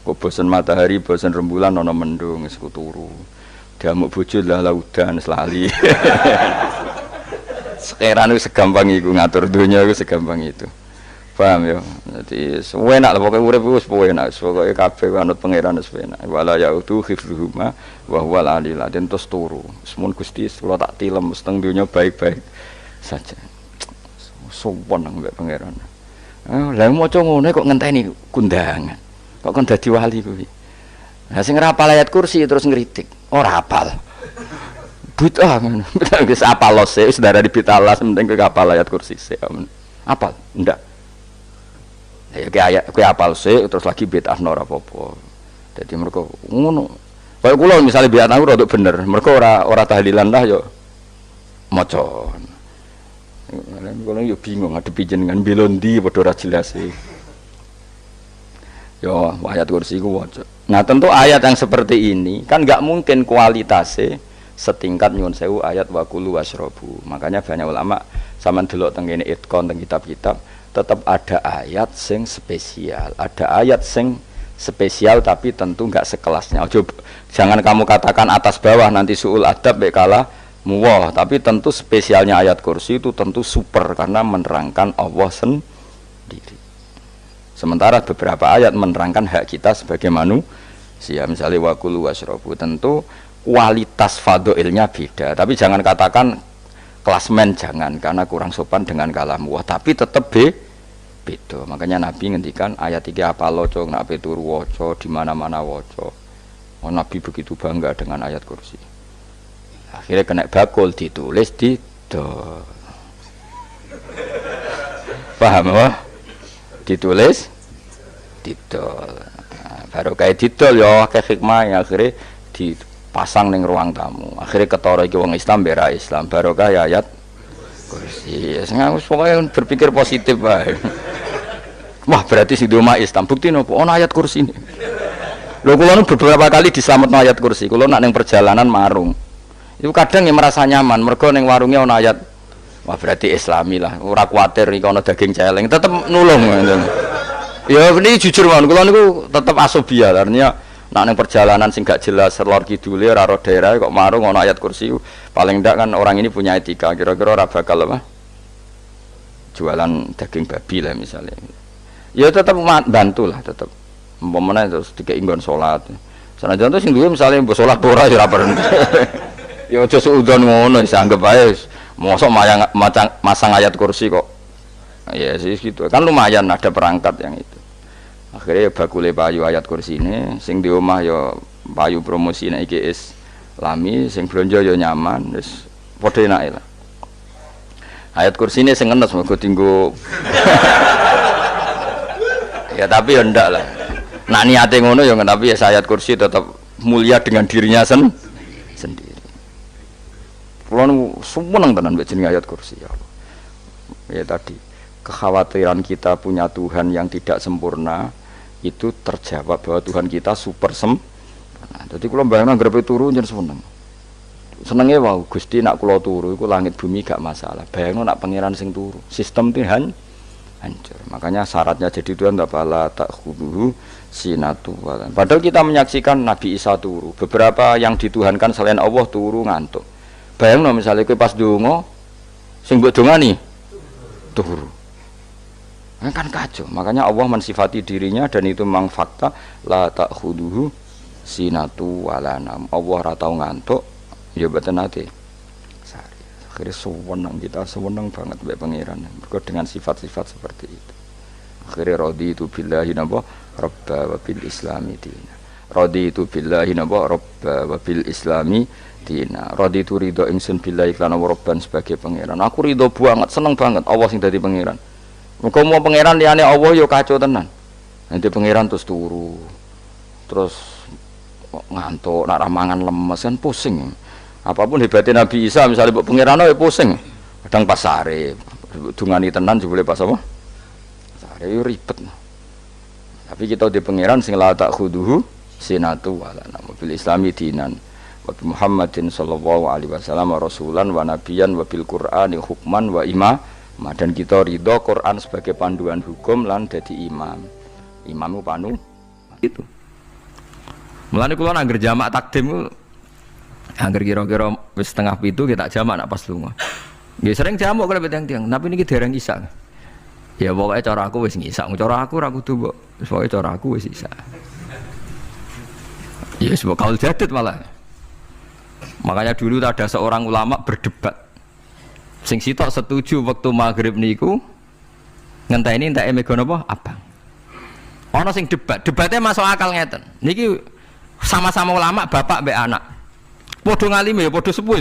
Kok bosen matahari, bosen rembulan ana mendung wis turu. Diamuk bojo lah laudan selali. Sekarang itu segampang iku ngatur dunia itu segampang itu. Paham ya? Jadi enak lah pokoknya urip wis enak, pokoke kabeh anut pangeran wis enak. Wala yautu khifruhuma wa huwal alil azim terus turu. Semun Gusti kula tak tilem seteng donya baik-baik saja. Sopan nang mbek pangeran. Lah maca ngene kok ngenteni kundangan. Kok kon dadi wali kuwi. Lah sing ora hafal ayat kursi terus ngritik. Ora hafal. Bid'ah ngono. Wis hafal lose wis darah dibitalas penting kowe hafal ayat kursi sik. Hafal? Ndak. Ya kowe apal sik terus lagi bid'ah ora apa-apa. Dadi mergo ngono. Kaya kula misale bid'ah aku rada bener, mergo ora tahlilan lah ya maca. Kula yo bingung ngadepi jenengan belondi padha ora jelas e. Yo ayat kursi ku waca. Nah, tentu ayat yang seperti ini kan enggak mungkin kualitasnya setingkat nyuwun sewu ayat wa kulu wasrobu. Makanya banyak ulama sampean delok teng kene itqon teng kitab-kitab tetap ada ayat sing spesial, ada ayat sing spesial tapi tentu enggak sekelasnya. Jangan kamu katakan atas bawah nanti suul adab bekala muwah, tapi tentu spesialnya ayat kursi itu tentu super karena menerangkan Allah sendiri. Sementara beberapa ayat menerangkan hak kita sebagai manusia, misalnya wa kulu wasrobu, tentu kualitas fadhilnya beda. Tapi jangan katakan klasmen, jangan, karena kurang sopan dengan kalam wah, tapi tetap beda. Makanya Nabi ngendikan ayat 3 apa loco nak turu waca di mana-mana waca. Oh, Nabi begitu bangga dengan ayat kursi. Akhirnya kena bakul ditulis didol. Paham apa? Ditulis didol. Nah, baru kayak didol ya akeh hikmah yang akhirnya dipasang ning ruang tamu. Akhirnya ketara iki wong Islam bera Islam barokah ya ayat kursi. Wis pokoke berpikir positif wae. Wah, berarti sing di omah Islam bukti nopo ana ayat kursi ini. Lho kula nu beberapa kali diselametno ayat kursi. Kula nak ning perjalanan marung. Itu kadang yang merasa nyaman mergo ning warunge ana ayat. Wah, berarti Islami lah. Ora kuwatir iki ana daging celeng, tetep nulung ngoten. Ya ini jujur mawon kula niku tetep asobia artinya nak ning perjalanan sing gak jelas lor kidule ora ro daerah kok marung ana ayat kursi paling ndak kan orang ini punya etika kira-kira ora bakal apa jualan daging babi lah misalnya ya tetap bantu lah tetap umpamane terus dikek nggon salat sanajan to sing duwe misalnya mbok salat ora ya ora perlu ya aja suudon ngono wis anggap ae mosok masang ayat kursi kok ya sih gitu kan lumayan ada perangkat yang itu akhirnya bakule payu ayat kursi ini sing di omah ya payu promosi nek iki Islami sing blonjo ya nyaman wis padha enake lah ayat kursi ini sing ngenes mergo tinggo ya tapi ya ndak lah nak niate ngono ya tapi ya ayat kursi tetap mulia dengan dirinya sendiri kula nu seneng tenan mbek jeneng ayat kursi ya Allah ya tadi kekhawatiran kita punya Tuhan yang tidak sempurna itu terjawab bahwa Tuhan kita super sempurna. Jadi kalau bayangkan grepe turu jangan seneng. Senengnya wow Gusti nak kula turu iku langit bumi gak masalah. Bayangno nak pangeran sing turu, sistem Tuhan hancur. Makanya syaratnya jadi Tuhan tak bala tak khuduhu sinatu. Padahal kita menyaksikan Nabi Isa turu. Beberapa yang dituhankan selain Allah turu ngantuk. Bayangno misalnya kowe pas donga sing mbok dongani turu. Kan kacau. Makanya Allah mensifati dirinya dan itu memang fakta la ta'khuduhu sinatu wala nam. Allah ora tau ngantuk ya mboten nate. Akhirnya sewenang kita sewenang banget mbek pangeran. Mergo dengan sifat-sifat seperti itu. Akhirnya raditu billahi napa rabba wa bil islami dina. Raditu billahi napa rabba wa bil islami dina. Raditu ridho ingsun billahi lan rabban sebagai pangeran. Aku ridho banget, seneng banget Allah sing dadi pangeran. Muga mau pangeran liyane Allah yo kacau tenan. Nanti pangeran terus turu. Terus ngantuk, nak ramangan lemes kan pusing. Apapun hebatnya Nabi Isa misalnya mbok pangeran yo pusing. Kadang pas sare, dungani tenan jebule pas apa? Sare yo ribet. Tapi kita di pangeran sing la ta'khuduhu sinatu wala nam bil islami dinan. Wa Muhammadin sallallahu alaihi wasallam rasulan wa nabiyan wa bil qur'ani hukman wa dan kita ridho Quran sebagai panduan hukum lan dadi imam. Imam itu panu itu. Mulane kula angger jamak takdim angger kira-kira wis setengah pitu kita jamak nak pas lunga. Nggih sering jamak kalau tiang-tiang, tapi niki dereng isak. Ya pokoke cara aku wis ngisak, cara aku ora kudu mbok. Pokoke cara aku wis isak. Ya sebab kaul jadid malah. Makanya dulu ada seorang ulama berdebat. Sing sitok setuju waktu maghrib niku ngenteni entek mega napa abang. Ana sing debatnya masuk akal ngeten. Niki sama-sama ulama bapak mbek anak. Padha ngalime ya padha sepuh.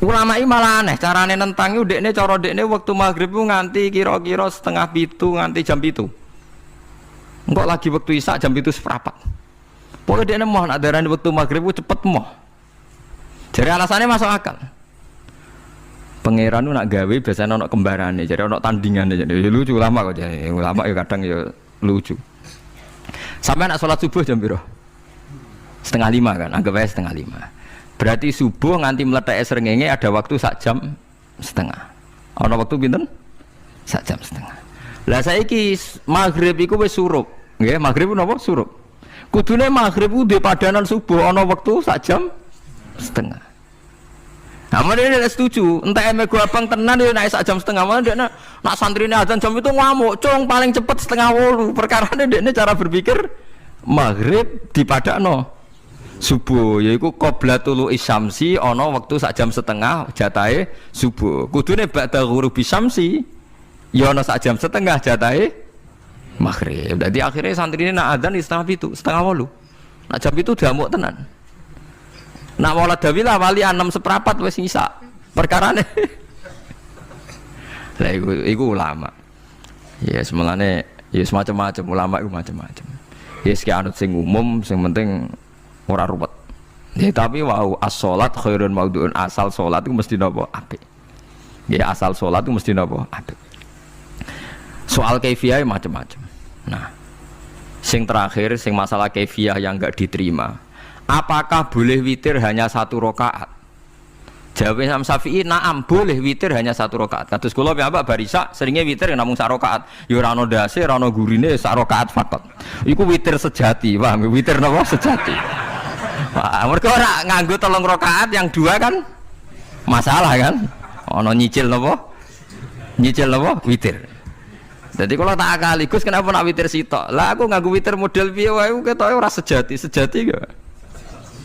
Ulama iki malah aneh carane nentangi ndekne cara ndekne waktu maghrib ku nganti kira-kira setengah pitu nganti jam 7. Engko lagi waktu isya jam 7:15. Pokoke ndekne mohon adarane waktu maghrib ku cepet moh. Jadi alasannya masuk akal. Pangeran nak gawe biasanya ono kembarane, jadi ono tandingannya, jadi lucu ulama kok jadi ulama ya kadang ya lucu. Sampai nak sholat subuh jam piro? 4:30 kan, anggap aja 4:30. Berarti subuh nganti meletak srengenge ada waktu sak jam setengah. Ono waktu pinten? Sak jam setengah. Lah saiki maghrib iku wis surup, nggih maghrib napa surup. Kudune maghrib ku di padanan subuh ono waktu sak jam setengah. Namun dia tidak setuju. Entah eme gua abang tenan dia naik sak jam setengah. Mana dia nak santri ini azan jam itu ngamuk. Cung paling cepat 7:30. Perkara dia cara berpikir maghrib dipadakno subuh. Yaitu qoblatul isyamsi. Ono waktu sak jam setengah jatahe subuh. Kudune ba'da ghurubi syamsi. Ya ono sak jam setengah jatahe maghrib. Jadi akhirnya santri ini nak azan di 7:30. Nak jam itu diamuk tenan. Nak maulad dawilah wali 6:15 wis ngisa. Perkarane. Lah iku ulama. Ya semulane ya semacam-macam ulama iku macam-macam. Ya sik anut sing umum sing penting ora ruwet. Ya tapi wau as-shalat khairun maudhu'un, asal salat iku mesti napa apik. Ya asal salat iku mesti napa apik. Soal kaifiyah macam-macam. Nah, sing terakhir sing masalah kaifiyah yang enggak diterima. Apakah boleh witir hanya 1 rakaat? Jawab Imam Syafi'i, na'am boleh witir hanya 1 rakaat. Kados kula piyambak barisa seringnya witir namung 1 rakaat. Ya ora ono ndase, ora ono gurine 1 rakaat fakot. Iku witir sejati, paham? Witir napa sejati. Wah, mergo ora nganggo 3 rakaat yang 2 kan masalah kan? Ono nyicil napa? Nyicil napa? Witir. Jadi kalau tak akali, Gus kenapa nak witir sitok? Lah aku nganggo witir model piye wae ketoke ora sejati gak?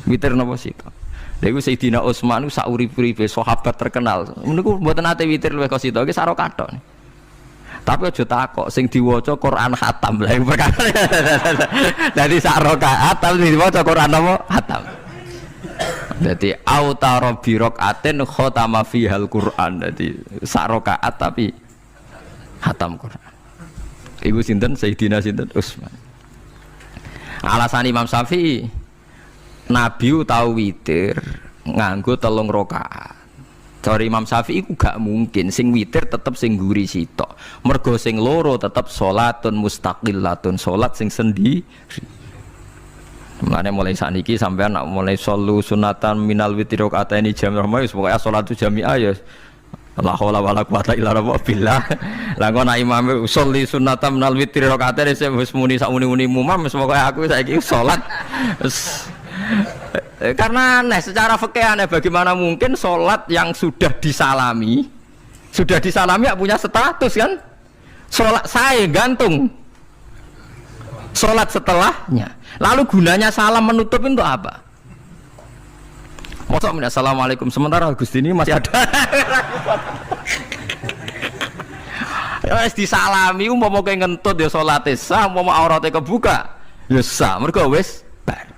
Witir napa sitok. Lha iku Sayyidina Utsman ku sak urip-uripe sahabat terkenal. Niku mboten nate witir luwih kok sitok iki sak rakaat. Tapi aja takok sing diwaca Quran khatam. Lah perkara. Dadi sak rakaat tapi diwaca Quran apa? Khatam. Dadi autara bi rakaatin khatama fihal Quran. Dadi sak rakaat tapi khatam Quran. Iku sinten Sayyidina sinten Utsman. Alasan Imam Syafi'i Nabi tahu witir nganggo 3 rakaat. Cara Imam Syafi'i ku gak mungkin sing witir tetep sing guri sitok. Mergo sing loro tetep salatun mustaqillatun, salat sing sendiri. Mulane mulai sakniki sampean nak mulai solu sunatan minal witri rakaataini jami'ah wis pokoke salatu jami'ah ya la haula wala quwata illa billah. Lah kok nak imam sholli sunatan minal witri rakaataini wis muni sak muni-muni mumam wis pokoke aku saiki salat karena aneh secara fikih aneh bagaimana mungkin sholat yang sudah disalami Sudah disalami ya punya status kan? Sholat saya gantung. Sholat setelahnya. Lalu gunanya salam menutup itu apa? Masa assalamualaikum sementara Gusti ini masih ada. Wis disalami umpama kowe ngentut ya salate sah, umpama aurate kebuka ya sah, mergo wis bar.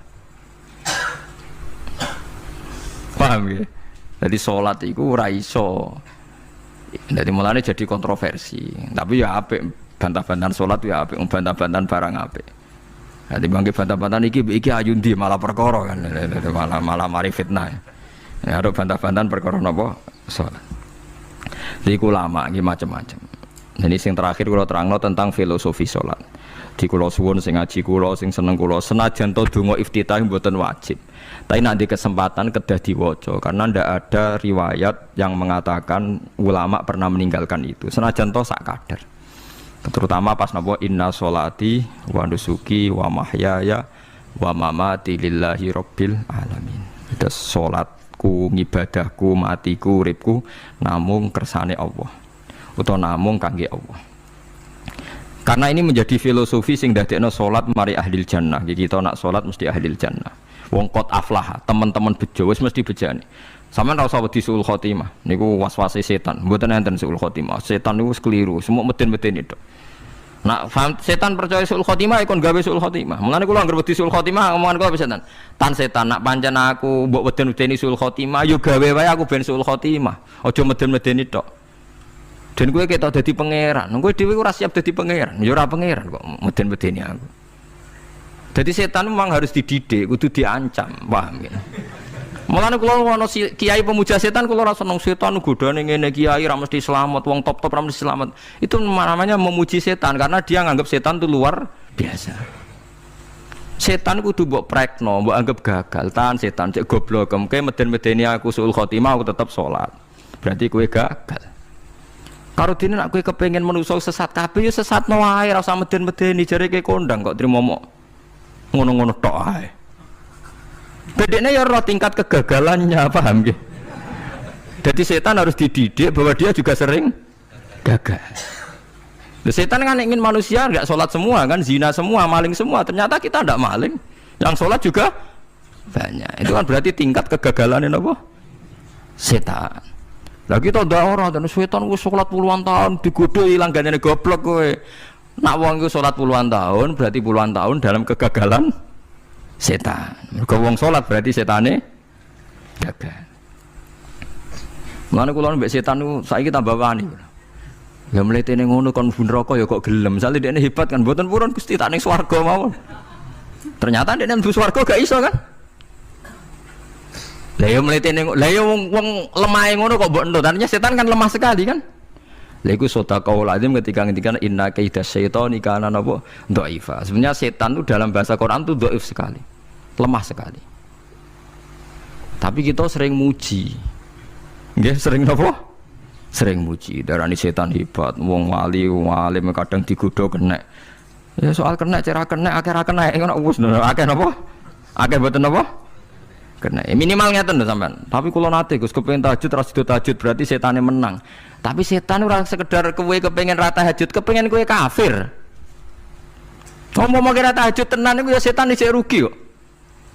Paham ya? Jadi salat iku ora iso. Dadi mulane jadi kontroversi. Tapi ya apik bantah-bantahan salat ya apik, bantah-bantahan barang apik. Dadi bangke bantah-bantahan iki ayu ndi malah perkara kan. Malah mari fitnah. Ya ada bantah-bantahan perkara napa? Salat. Iku lama iki macam-macam. Jadi sing terakhir kula terangno tentang filosofi salat. Di kula suwun sing ngaji kula sing seneng kula senajan to donga iftitah mboten wajib. Tapi nanti kesempatan kedah diwaca karena ndak ada riwayat yang mengatakan ulama pernah meninggalkan itu. Senajan to sak kadar. Terutama pas napa inna sholati wa nusuki wa mahyaya wa mamati lillahi rabbil alamin. Itu salatku, ngibadahku, matiku, uripku namung kersane Allah. Atau namung kangge Allah. Karena ini menjadi filosofi sing dadekno salat mari ahlil jannah. Jadi kita nak salat mesti ahlil jannah. Wong qad aflah, teman-teman bejo wis mesti bejane. Sampeyan ora usah wedi suul khotimah. Niku waswase setan. Mboten enten suul khotimah. Setan niku wis keliru, semua meden-meden itu. Nak setan percaya suul khotimah ikon gawe suul khotimah. Mulane kula anggere wedi suul khotimah omongan kula setan. Tan setan nak pancen aku mbok weden-wedeni suul khotimah yo gawe wae aku ben suul khotimah. Aja meden-medeni tok. Dan gue ketok dadi pangeran, gue dhewe ora siap dadi pangeran, ya ora pangeran kok meden-medeni aku. Jadi setan memang harus dididik, kudu diancam, paham ya. Mulane kula ana kiai pemuja setan kula ora seneng setan godane ngene kiai ra mesti selamat, wong top-top ra mesti selamat. Itu namanya memuji setan karena dia nganggap setan itu luar biasa. Setan kudu mbok prekno, mbok anggap gagal, tahan setan cek goblok, kowe meden-medeni aku suul khotimah aku tetap salat. Berarti kowe gagal. Karo dene nek kowe kepengin manusa sesat kabeh ya sesatno wae ora usah meden-medeni jare kowe kondang kok trimo mok ngono-ngono tok ae. Bedene ya ora tingkat kegagalannya, paham nggih? Jadi setan harus dididik bahwa dia juga sering gagal. Setan kan ingin manusia enggak sholat semua kan, zina semua, maling semua. Ternyata kita enggak maling. Yang sholat juga banyak. Itu kan berarti tingkat kegagalannya apa? Setan. Lagi kita ndak ora dan setan wis salat puluhan tahun digodho ilang gandene goblok kowe. Nak wong iku salat puluhan tahun berarti puluhan tahun dalam kegagalan setan. Mergo wong salat berarti setane gagal. Mulane kula mbek setan niku saiki tambah wani. Ya mletene ngono kon mlebu neraka ya kok gelem. Misale dekne hebat kan mboten purun Gusti tak ning swarga mawon. Ternyata dekne mlebu swarga gak iso kan? Lah yo mletene lah yo wong lemahe ngono kok mbok entut. Artinya setan kan lemah sekali kan? Lha iku sedekah lazim ketika ngendikan inna kaidas syaitani kana napa dhaifa. Sebenarnya setan itu dalam bahasa Quran itu dhaif sekali. Lemah sekali. Tapi kita sering muji. Nggih, sering napa? Sering muji. Darani setan hebat, wong wali, wong alim kadang digodho kena. Ya soal kena cara kena akeh ra kena ngono wis akeh napa? Akeh mboten napa? Kena minimal ngeten lho sampean. Tapi kula nate Gus kepengin tahajud ra sido tahajud berarti setane menang. Tapi setan ora sekedar kowe kepengin ra tahajud, kepengin kowe kafir. Ngomong kira tahajud tenan iku ya setan isih rugi kok.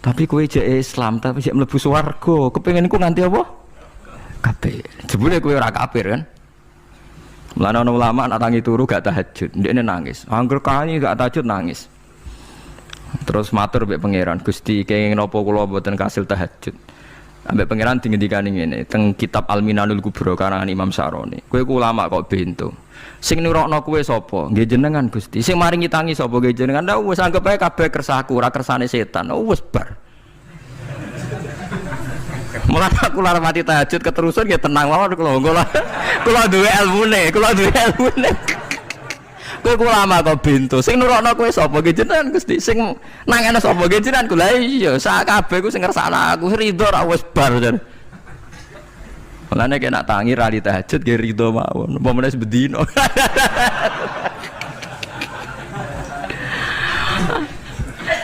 Tapi kowe jek Islam, tapi jek mlebu swarga, kepengin ku nganti apa? Kafir. Jebule kowe ora kafir kan? Mulane ana ulama nak tangi turu gak tahajud, ndekne nangis. Angger kani gak tahajud nangis. Terus matur mbek pangeran, Gusti kenging napa kula mboten kasil tahajud. Ambek pangeran dingendikane ngene, teng kitab Al-Minanul Kubra karangan Imam Syaroni. Kowe ku ulama kok bento. Sing nurokno kowe sapa? Nggih jenengan Gusti. Sing maringi tangi sapa? Nggih jenengan. Lah wis anggap ae kabeh kersaku, ora kersane setan. Wis bar. Mulane aku lara mati tahajud keterusan nggih tenang mawon kula duwe ilmune, Kowe ulama kok bento. Sing nurokno kowe sapa? Nggih jenengan Gusti. Sing nangene sapa? Nggih jenengan. Lha iya, sak kabeh ku sing ngersakno aku ridho ra wis bar. Mulane kena tangi ra tahajud nggih ridho mawon. Apa meneh bedino.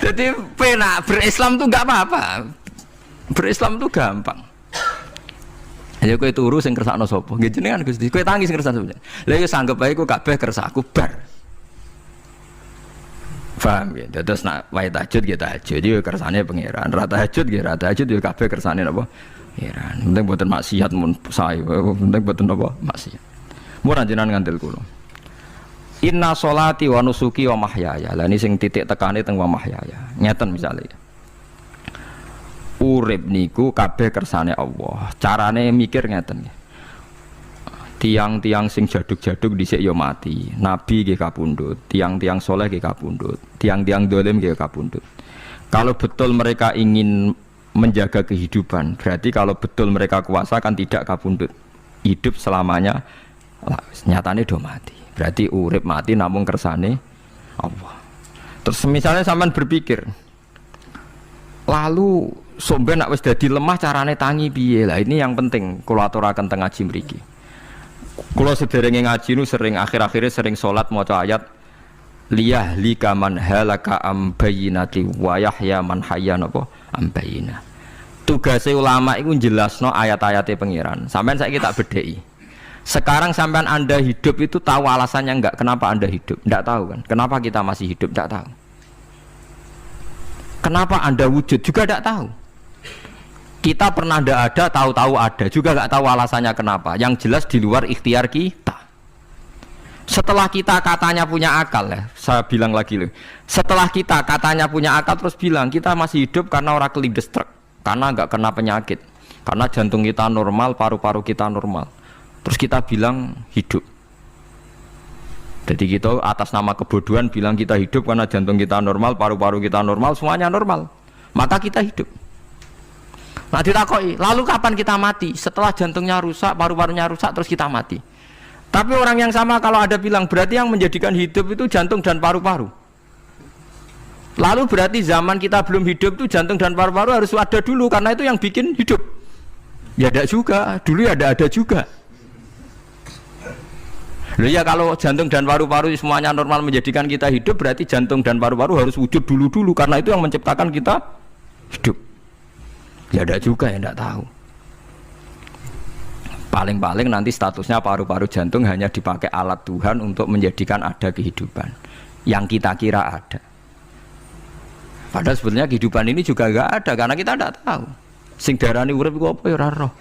Jadi penak berislam tuh enggak apa-apa. Berislam tuh gampang. Ya kowe turu sing kersakno sapa? Nggih jenengan Gusti. Kowe tangi sing kersakno sapa? Lah iku sanggep ae ku kabeh kersakku bar. Paham ya? Terus nak wae tahajud ya tahajud yo kersane pangeran. Ra tahajud ya ra tahajud yo kabeh kersane napa? Pangeran. Penting boten maksiat mun sae. Penting boten napa? Maksiat. Mun jenengan ngandel kula. Inna sholati wa nusuki wa mahyaya. Lah ini sing titik tekane teng wa mahyaya. Ngeten misale. Urip niku kabeh kersane Allah. Carane mikir ngeten nggih. Tiang-tiang sing jaduk-jaduk dhisik ya mati. Nabi nggih kapundhut, tiang-tiang soleh nggih kapundhut, tiang-tiang dolim nggih kapundhut. Kalau betul mereka ingin menjaga kehidupan, berarti kalau betul mereka kuasa kan tidak kapundhut. Hidup selamanya nyatane do mati. Berarti urip mati namung kersane Allah. Terus misalnya sampean berpikir, lalu somben nak wis dadi lemah carane tangi piye? Lah ini yang penting kula aturaken teng ngaji mriki. Kula sederenge ngaji nu sering akhir-akhire sering salat maca ayat liyah lika man halaka am bayyinati wa yahya man hayya napa am bayyinah. Tugase ulama iku jelasno ayat-ayate pangeran. Sampeyan saiki tak bedheki. Sekarang sampean Anda hidup itu tahu alasannya enggak? Kenapa Anda hidup? Enggak tahu kan? Kenapa kita masih hidup? Enggak tahu. Kenapa Anda wujud? Juga enggak tahu. Kita pernah ndak ada, tahu-tahu ada, juga nggak tahu alasannya kenapa. Yang jelas di luar ikhtiar kita. Setelah kita katanya punya akal ya, saya bilang lagi loh. Setelah kita katanya punya akal terus bilang kita masih hidup karena orang kelindes truk, karena nggak kena penyakit, karena jantung kita normal, paru-paru kita normal. Terus kita bilang hidup. Jadi kita atas nama kebodohan bilang kita hidup karena jantung kita normal, paru-paru kita normal, semuanya normal. Maka kita hidup. Nah ditakoi, lalu kapan kita mati? Setelah jantungnya rusak, paru-parunya rusak, terus kita mati. Tapi orang yang sama kalau ada bilang, berarti yang menjadikan hidup itu jantung dan paru-paru. Lalu berarti zaman kita belum hidup itu jantung dan paru-paru harus ada dulu, karena itu yang bikin hidup. Ya ada juga, dulu ya ada juga. Loh ya kalau jantung dan paru-paru semuanya normal menjadikan kita hidup, berarti jantung dan paru-paru harus wujud dulu-dulu, karena itu yang menciptakan kita hidup. Ya ada juga yang tidak tahu. Paling-paling nanti statusnya paru-paru jantung hanya dipakai alat Tuhan untuk menjadikan ada kehidupan yang kita kira ada. Padahal sebetulnya kehidupan ini juga enggak ada karena kita tidak tahu. Sing darani urip iku apa ya ora roh.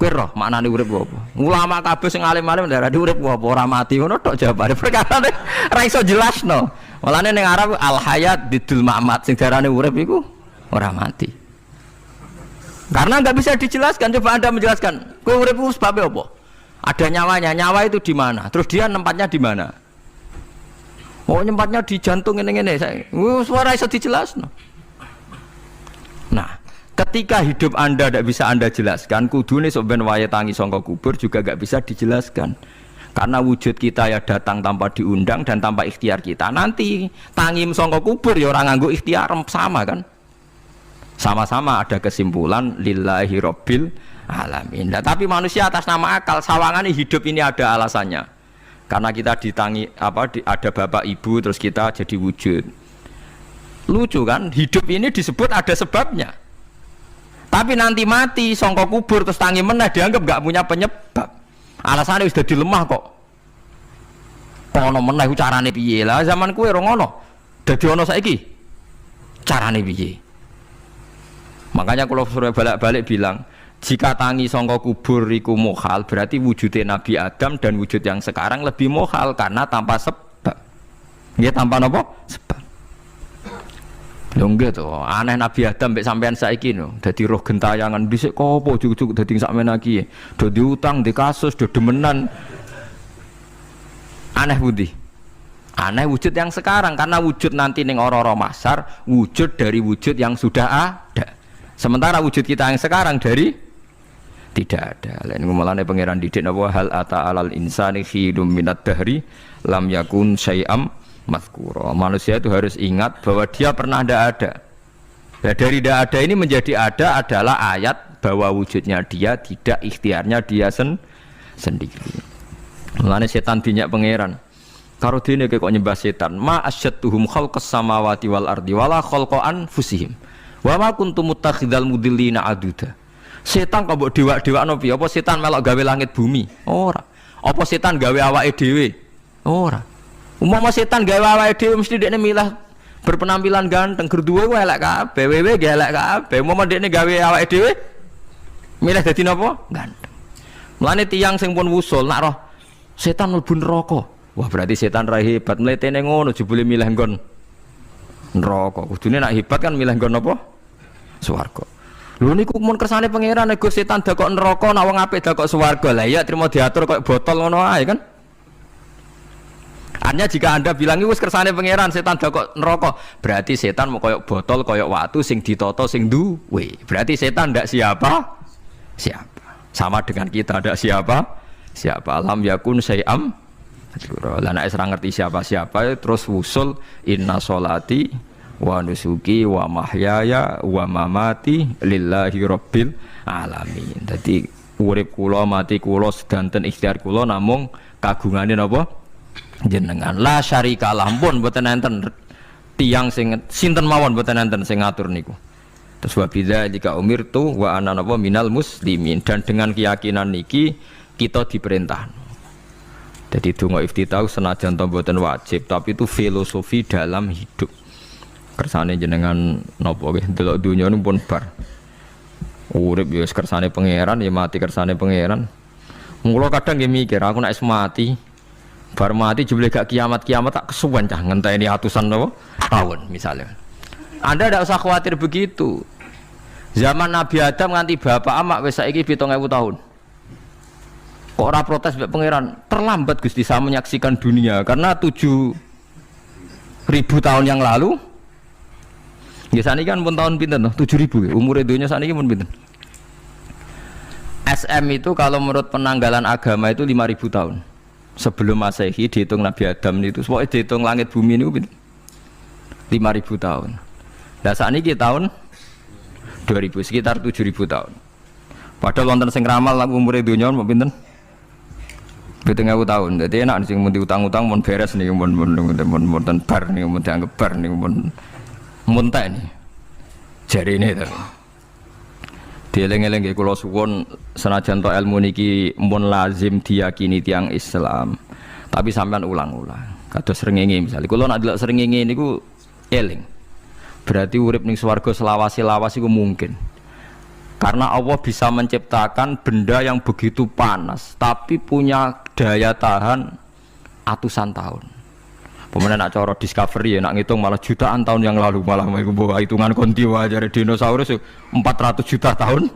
Kowe roh maknane urip apa? Ulama kabeh sing alim-alim darani urip apa ora mati ngono tok jawabane. Perkarane ora iso jelasno. Mulane ning Arab al hayat bidul ma'mat sing darani urip iku ora mati. Karena nggak bisa dijelaskan, coba Anda menjelaskan. Kowe urip sebabnya apa? Ada nyawanya, nyawa itu di mana? Terus dia nempatnya di mana? Oh, nempatnya di jantung ini. Suara iso dijelasno. Nah, ketika hidup Anda tidak bisa Anda jelaskan, kudune sok ben wae tangi sangka kubur juga nggak bisa dijelaskan. Karena wujud kita ya datang tanpa diundang dan tanpa ikhtiar kita. Nanti tangi sangka kubur ya orang nganggo ikhtiar sama kan? Sama-sama ada kesimpulan lillahi rabbil alamin. Nah, tapi manusia atas nama akal sawangane hidup ini ada alasannya. Karena kita ditangi ada bapak ibu terus kita jadi wujud. Lucu kan? Hidup ini disebut ada sebabnya. Tapi nanti mati sangka kubur terus tangi meneh dianggap enggak punya penyebab. Alasannya sudah dilemah kok. Ono meneh carane piye? Lah zaman kuwe ora ngono. Dadi ono saiki. Carane piye? Makanya kalau suruh balik-balik bilang jika tangi sangka kubur iku mukhal berarti wujudnya Nabi Adam dan wujud yang sekarang lebih mukhal karena tanpa sebab. Nggih tanpa napa? Sebab. Lho nggih to, aneh Nabi Adam mbek sampean saiki no. Dadi roh gentayangan dhisik kok apa juk-juk dadi sakmene iki. Do diutang, di kasus, do demenan. Aneh budi. Aneh wujud yang sekarang karena wujud nanti ning ora-ora masar wujud dari wujud yang sudah ada. Sementara wujud kita yang sekarang dari tidak ada. Lain ngomongane pangeran didik napa hal ata alal insani khidum minad dahri lam yakun syai'am mazkura. Manusia itu harus ingat bahwa dia pernah tidak ada. Nah, dari tidak ada ini menjadi ada adalah ayat bahwa wujudnya dia tidak ikhtiarnya dia sendiri. Mulane setan dinyak pangeran. Karo dene kok nyembah setan. Ma asyadduhum khalqas samawati wal ardi wala khalqa anfusihim. Wa ma kuntum muttakhidal mudillina aduda. Setan kok mbok dewak-dewakno piye? Apa setan melok gawe langit bumi? Ora. Apa setan gawe awake dhewe? Ora. Umpama setan gawe awake dhewe mesti dekne milah berpenampilan ganteng, gerduwe ku elek kabeh, wewe ge elek kabeh. Umpama dekne gawe awake dhewe milih dadi napa? Ganteng. Mulane tiyang sing pun wusul nak roh setan mlebu neraka. Wah, berarti setan ra hebat, mletene ngono jebule milih nggon neraka. Kudune nak hebat kan milih nggon apa? Swarga. Lho niku mun kersane pangeran nek setan dakok neraka, nak wong apik dakok swarga. Lah iya trimo diatur koyo botol ngono ae kan. Artinya jika Anda bilang itu kersane pangeran setan dakok neraka, berarti setan mau koyo botol, koyo watu sing ditata sing duwe. Berarti setan ndak siapa? Siapa? Sama dengan kita ada siapa? Siapa? Lam yakun syai'am. Lah nek ora ngerti siapa-siapa terus wusul inna sholati wa nusuki wa mahyaya wa mamati lillahi rabbil alamin. Dadi urip kula mati kula sedanten ikhtiar kula namung kagungane napa? Jenengan. La syarika lampun mboten enten tiyang sing sinten mawon mboten enten sing ngatur niku. Terus wabidza jika umirtu wa ana napa minal muslimin, dan dengan keyakinan niki kita diperintah. Jadi donga iftitah senajan to mboten wajib, tapi itu filosofi dalam hidup. Kersane jenengan napa nggih delok donya niku pun bar. Urip ya kersane pangeran ya mati kersane pangeran. Mula kadang nggih mikir aku nek mati bar mati jebule gak kiamat-kiamat tak kesuwen cah ngenteni atusan napa tahun misalnya. Anda tidak usah khawatir begitu. Zaman Nabi Adam nganti bapak amak wis saiki 7.000 tahun. Kok ora protes mbek pangeran? Terlambat Gusti saya menyaksikan dunia karena 7.000 tahun yang lalu. Ya saniki kan pun tahun pinten toh? 7.000 umur dunia saniki pun pinten? SM itu kalau menurut penanggalan agama itu 5.000 tahun. Sebelum Masehi dihitung Nabi Adam itu, pokoknya dihitung langit bumi ini pinten? 5.000 tahun. Nah saat ini tahun 2000 sekitar 7.000 tahun. Padahal wonten sing ramal lah umure donya mau pinten? 7.000 tahun. Jadi enak sing mun diutang-utang mun beres nih mun bar nih mun dianggap bar nih mun tak nih. Jarine to. Dieling-eling nggih kula suwun senajan to ilmu niki mun lazim diyakini tiyang Islam. Tapi sampean ulang-ulang. Kados srengenge misalnya kula nak delok srengenge niku eling. Berarti urip ning swarga selawase-lawas iku mungkin. Karena Allah bisa menciptakan benda yang begitu panas tapi punya daya tahan atusan tahun. Pemenang nak cara discovery ya nak ngitung malah jutaan tahun yang lalu, malah bawa hitungan konti wae jare dinosaurus 400 juta tahun.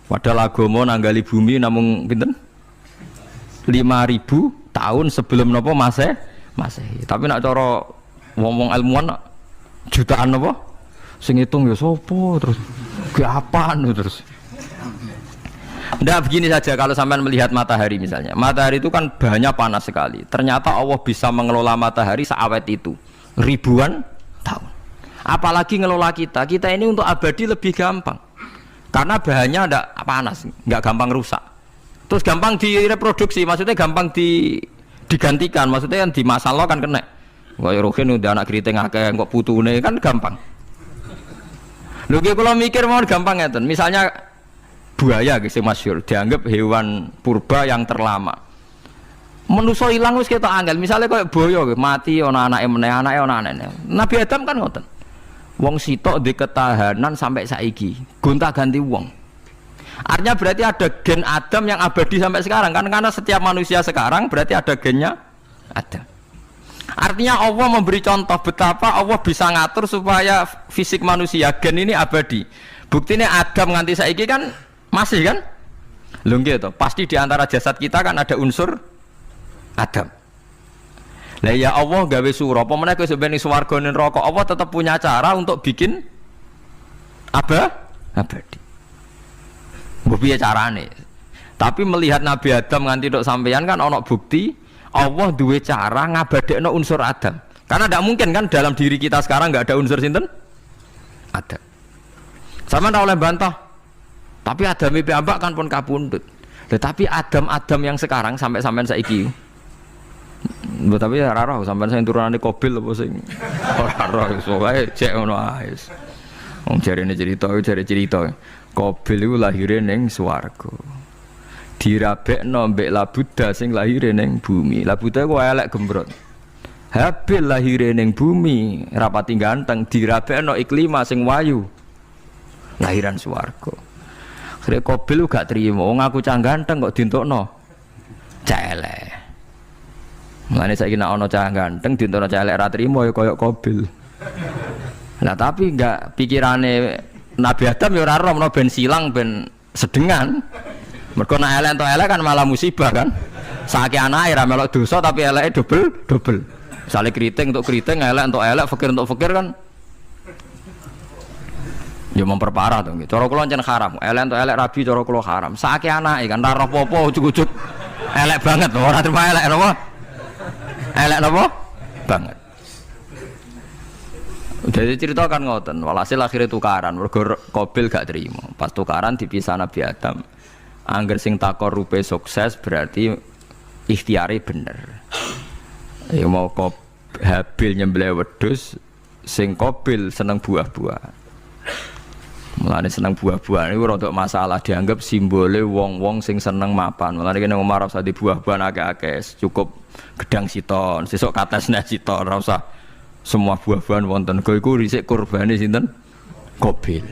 Padahal agama nanggali bumi namung pinten? 5.000 tahun sebelum napa Masehi. Tapi nak cara ngomong ilmuwan jutaan apa? Sing ngitung ya sapa terus ke apaan terus. Ndak begini saja kalau sampean melihat matahari misalnya. Matahari itu kan banyak panas sekali. Ternyata Allah bisa mengelola matahari seawet itu ribuan tahun. Apalagi ngelola kita. Kita ini untuk abadi lebih gampang. Karena bahannya ndak panas, nggak gampang rusak. Terus gampang direproduksi, maksudnya gampang digantikan, maksudnya kan di masa lalu kan kena. Kaya rohin udah anak keriting akeh kok putune kan gampang. Lho ki kula mikir mau gampang ngeten. Misalnya buaya sing masyhur dianggap hewan purba yang terlama. Manusa ilang wis ketok angel. Misale koyo boyo mati ana anake meneh, anake ana anake. Nabi Adam kan ngoten. Wong sitok ndek ketahanan sampai saiki, gonta-ganti wong. Artinya berarti ada gen Adam yang abadi sampai sekarang kan, karena setiap manusia sekarang berarti ada gennya Adam. Artinya Allah memberi contoh betapa Allah bisa ngatur supaya fisik manusia gen ini abadi. Buktinya Adam nganti saiki kan masih kan? Lho nggih to, pasti di antara jasad kita kan ada unsur Adam. Lah ya Allah gawe sura, apa meneh kowe sampeyan swarga ning neraka, Allah tetap punya cara untuk bikin abadi. Mbok piye carane? Tapi melihat Nabi Adam nganti tok sampeyan kan ana bukti Allah duwe cara ngabadekno unsur Adam. Karena tidak mungkin kan dalam diri kita sekarang nggak ada unsur sinten? Adam. Sama ndak oleh bantah. Tapi Adam piyambak kan pun kapundhut. Tetapi Adam yang sekarang sampai sampean saiki. Mbok tapi ora roh sampean sing turunane Qabil apa sing ora roh iso wae cek ngono ae. Wong jarene cerita. Qabil iku lahire ning swarga. Dirabekno mbek Labuda sing lahire ning bumi. Labuda ku elek gembrot. Habil lahire ning bumi, rapati ganteng, dirabekno Iklima sing wayu. Lahiran swarga. Akhire Qabil gak trimo, wong aku cah ganteng kok dientukno cah elek. Mulane saiki nek ana cah ganteng dientukno cah elek ra trimo ya kaya Qabil. Nah tapi enggak pikirane Nabi Adam ya ora ora ben silang ben sedengan. Mergo nek elek entuk elek kan malah musibah kan. Saiki anake ra melok dosa tapi eleke dobel. Misale kriting untuk kriting, elek untuk elek, fakir untuk fakir kan ya memperparah to nggih. Cara kula pancen haram. Elek untuk elek rabi cara kula haram. Saiki anake kan ora apa-apa ujug-ujug elek banget ora terima elek napa? Elek napa? Banget. Jadi cerita kan ngoten, walhasil akhirnya tukaran, mergo Qabil gak terima. Pas tukaran dipisah Nabi Adam. Angger sing takor rupe sukses berarti ikhtiari bener. Ya mau Habil nyembelih wedhus, sing Qabil seneng buah-buah. Mulane seneng buah-buah niku rada masalah dianggap simbole wong-wong sing seneng mapan. Mulane kene Umar ora usah di buah-buahan akeh-akeh, cukup gedang siton, sesuk katesne siton, ora usah semua buah-buahan wonten. Iku dhisik kurbane sinten? Qabil.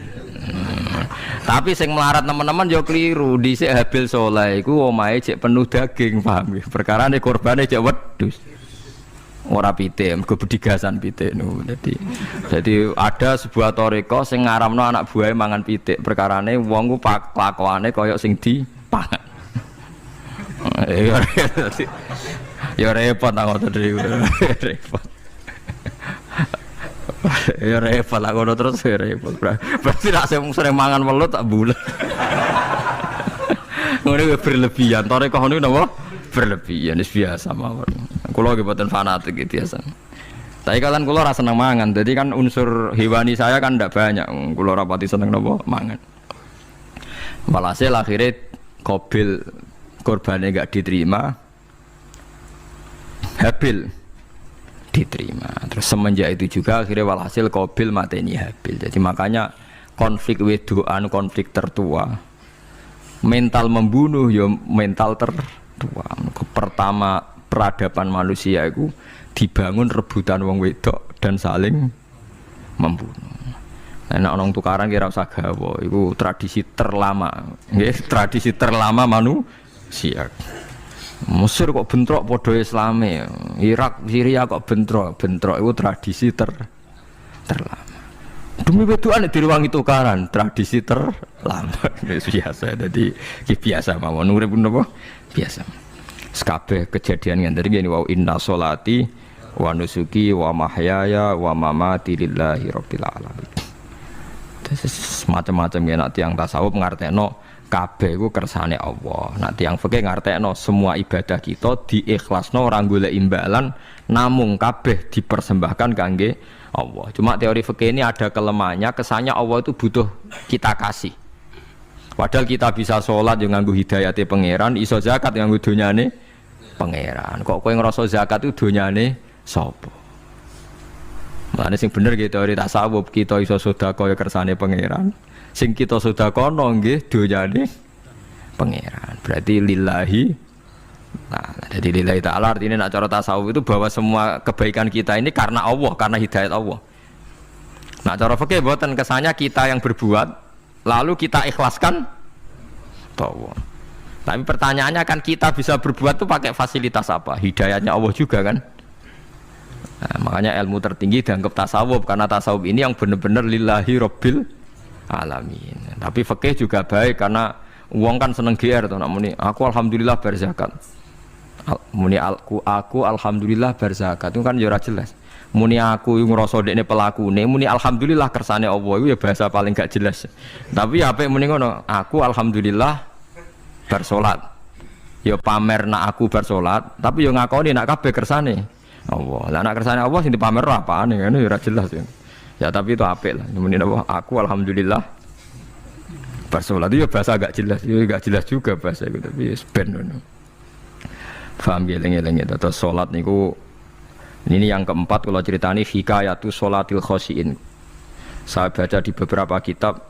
Tapi sing melarat teman-teman yo keliru. Dhisik Habil saleh iku omahe cek penuh daging, paham nggih. Perkarane kurbane cek wedhus. Ora pitik, mergo bedigasan pitik niku. Jadi ada sebuah toriko sing ngaramno anak buahe mangan pitik. Perkarane wong ku kelakuane kaya sing dipangan. Ya repot tak ngoten iki. Repot. Ya repot lah ngono terus ya repot. Berarti nek sering mangan welut tak bulet. Ngono berlebihan. Toriko niku napa? Berlebihan wis biasa mawon. Kula nggih boten fanatik iki biasa. Tapi kalian kula ora seneng mangan. Jadi kan unsur hewani saya kan ndak banyak. Kula rapati seneng napa mangan. Walhasil akhirnya Qabil korbannya gak diterima. Habil diterima. Terus semenjak itu juga akhirnya walhasil Qabil mateni Habil. Jadi makanya konflik wedoan, konflik tertua, mental membunuh ya mental tertua. Pertama peradaban manusia itu dibangun rebutan wong wedok dan saling membunuh. Nek ana tukaran kira usah gawa, iku tradisi terlama. Nggih, tradisi terlama manusia. Mesir kok bentrok padha Islame, Irak, Syria kok bentrok iku tradisi terlama. Demi wedokan direwangi tukaran, tradisi terlama. Wis biasa, dadi iki biasa mawon urip napa? Biasa. Sekabeh kejadian ngene iki wa inna sholati wa nusuki wa mahyaya wa mamati lillahi rabbil alamin. Macam-macam ya nak tiang tasawuf ngartekno kabeh iku kersane Allah. Nak tiang fikih ngartekno semua ibadah kita diikhlasno ora golek imbalan namung kabeh dipersembahkan kangge Allah. Cuma teori fikih ini ada kelemahannya, kesannya Allah itu butuh kita kasih. Padahal kita bisa sholat yang nganggo hidayate pangeran, iso zakat yang nganggo donyane pangeran. Kok kowe ngrasa zakat itu donyane sapa? Mulane sing bener nggih teori tasawuf, kita iso sedekah kaya kersane pangeran. Sing kita sedekahno nggih donyane pangeran. Berarti lillahi. Nah, jadi lillahi ta'ala artinya nak cara tasawuf itu bahwa semua kebaikan kita ini karena Allah, karena hidayat Allah. Nah, cara fikih mboten kesannya kita yang berbuat lalu kita ikhlaskan Allah. Tapi pertanyaannya kan kita bisa berbuat itu pakai fasilitas apa? Hidayatnya Allah juga kan? Nah, makanya ilmu tertinggi dianggap tasawuf karena tasawuf ini yang benar-benar lillahi rabbil alamin. Tapi fikih juga baik karena uang kan seneng GR tuh, namanya aku alhamdulillah berzakat. Muni aku alhamdulillah berzakat itu kan ya ora jelas. Muni aku ngrasa dekne pelakune, muni alhamdulillah kersane Allah itu ya bahasa paling gak jelas. Tapi ya apik muni ngono, aku alhamdulillah bersolat. Ya pamer nak aku bersolat, tapi ya ngakoni nak kabeh kersane Allah. Lah nak kersane Allah sing dipamer apane ngene ya ora jelas ya. Ya tapi itu apik lah. Muni apa aku alhamdulillah bersolat itu ya bahasa agak jelas, ya gak jelas juga bahasa itu tapi ya ben ngono. Paham geleng-geleng itu. Terus sholat niku ini yang keempat kalau ceritani hikayatu sholatil khosyin. Saya baca di beberapa kitab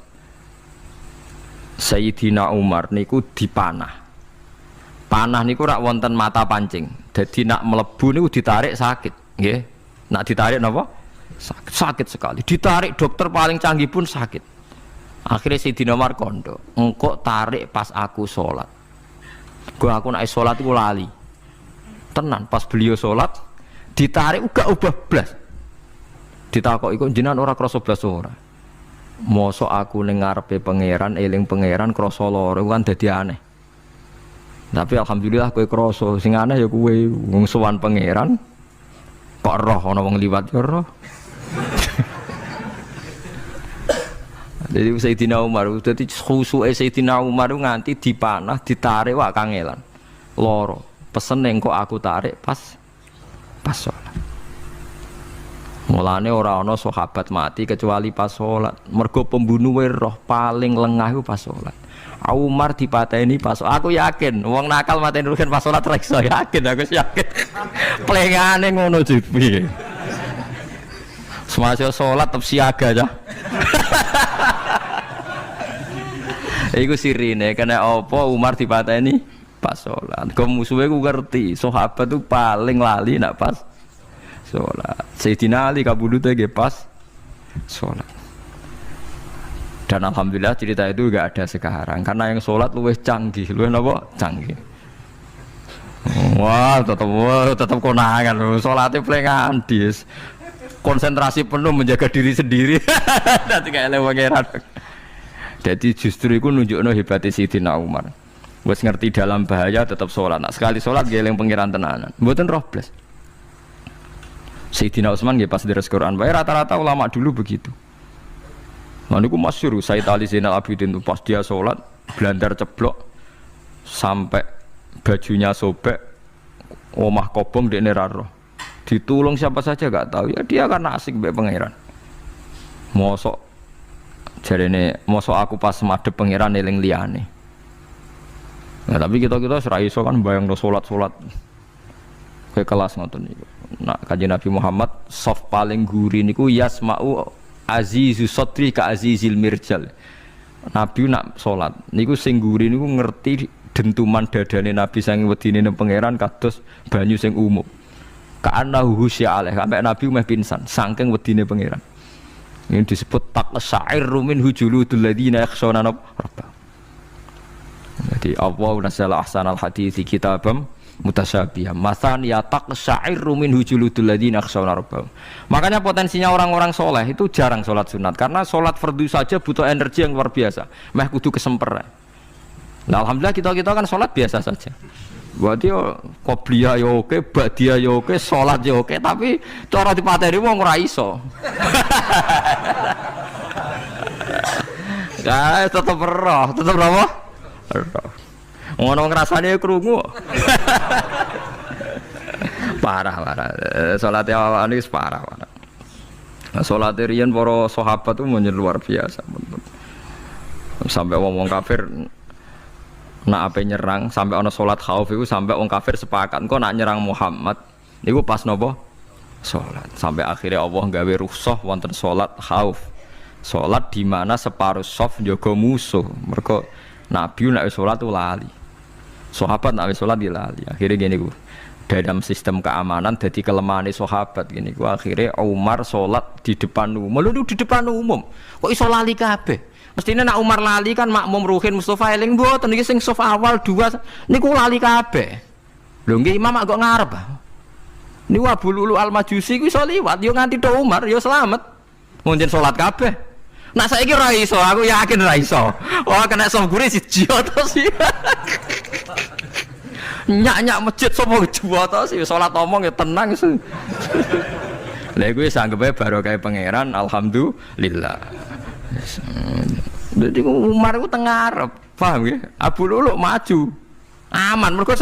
Sayyidina Umar niku dipanah. Panah niku rak wonten mata pancing. Jadi nak melebu niku ditarik sakit, nggih. Nak ditarik napa? Sakit sekali. Ditarik dokter paling canggih pun sakit. Akhirnya Sayyidina Umar kondo, engkau tarik pas aku sholat. Aku nak sholat iku lali. Tenan pas beliau sholat ditarik uga ubah blas. Ditakok iku jenengan ora krasa blas ora. Mosok aku ning ngarepe pangeran eling pangeran krasa lara kan dadi aneh. Tapi alhamdulillah kowe krasa sing aneh ya kowe wong sowan pangeran kok roh ana wong liwat ya roh. Jadi Sayyidina Umar dadi khusuke Sayyidina Umar nganti dipanah ditarik wak kangelan. Loro. Pesen ning kok aku tarik pas salat. Mulane ora ana sahabat mati kecuali pas salat. Mergo pembunuhe roh paling lengah iku pas salat. Umar dipateni pas aku yakin wong nakal mateni rugen pas salat ra iso yakin aku yakin. Plengane ngono jipi. Semasa salat tetep siaga aja. Iku sirine kena apa Umar dipateni pas salat. Kok musuhe ku ngerti, sahabat tuh paling lali nak pas salat. Sayyidina Ali kabudute nggih pas salat. Dan alhamdulillah cerita itu enggak ada sekarang karena yang sholat luwih canggih, luwih napa? Canggih. Wah, tetap konangan lho, sholatnya plengan dis. Konsentrasi penuh menjaga diri sendiri. Nanti kayak lewangeran. Jadi justru itu nunjukno hebatnya Sayyidina Umar. Wes ngerti dalam bahaya tetap sholat. Nah, sekali sholat geleng pengiran tenanan. Mboten roh blas. Sayyidina Utsman nggih pas deres Quran. Bae rata-rata ulama dulu begitu. Nah niku masyhur Sayyid Ali Zainal Abidin itu pas dia sholat blandar ceblok sampai bajunya sobek, omah kobong dekne ra roh. Ditulung siapa saja gak tahu ya dia karena asik mbek pangeran. Mosok jarene mosok aku pas madhep pangeran eling liyane. Nah tapi kita ora iso kan bayangno salat-salat kayak kelas ngoten niku. Nah Kanjeng Nabi Muhammad soft paling guri niku yasma'u azizu sotri ka azizil mirjal. Nabi nak sholat niku sing guri niku ngerti dentuman dadane Nabi saking wedine nang pangeran kados banyu sing umum. Ka'annahu husya alaih sampai Nabi meh pingsan saking wedine pangeran. Ini disebut taqsa'irru min hujuludul ladzina yakhshawna rabbah. Jadi Allah nazzala ahsanal hadithi kitabam mutasyabihah masan ya taqsa'irru min hujuludul ladzina yakhshawna rabbahum. Makanya potensinya orang-orang soleh itu jarang sholat sunat karena sholat fardu saja butuh energi yang luar biasa. Meh kudu kesemper. Nah alhamdulillah kita kan sholat biasa saja. Berarti yo qobliyah yo oke, ba'diyah yo oke, sholat yo oke, tapi cara dipateni wong ora iso. Ya tetep roh, tetep apa? Roh. Ngono ngrasane krungu. Parah. Salat awak ini parah. Salat riyen para sahabat itu luar biasa. Sampai wong kafir nak ape nyerang, sampai ana salat khauf iku sampai wong kafir sepakat engko nak nyerang Muhammad niku pas napa? Salat. Sampai akhirnya Allah gawe rukhsah wonten salat khauf. Salat di mana separuh shaf njaga musuh. Mergo Nabi nek salat tu lali. Sahabat nek salat di lali. Akhirnya gini ku. Dalam sistem keamanan jadi kelemahan sahabat gini ku. Akhirnya Umar salat di depan umum. Lho di depan umum. Kok iso lali kabeh? Mestinya nak Umar lali kan makmum Ruhin Mustafa eling mboten iki sing shaf awal 2 niku lali kabeh. Lho nggih imam kok ngarep. Niku Abu Lulu Al-Majusi ku iso liwat yo nganti tok Umar yo selamat. Munjen salat kabeh. Nak saiki ora iso, aku yakin ora iso. Wah kena sambure siji to sih. Nyak masjid sapa juwa to sih salat omong ya tenang sih. Lha kuwi sanggepe barokah pangeran alhamdulillah. Jadi Umar itu tengah Arab, paham ya? Abu Lulu maju, aman. Mereka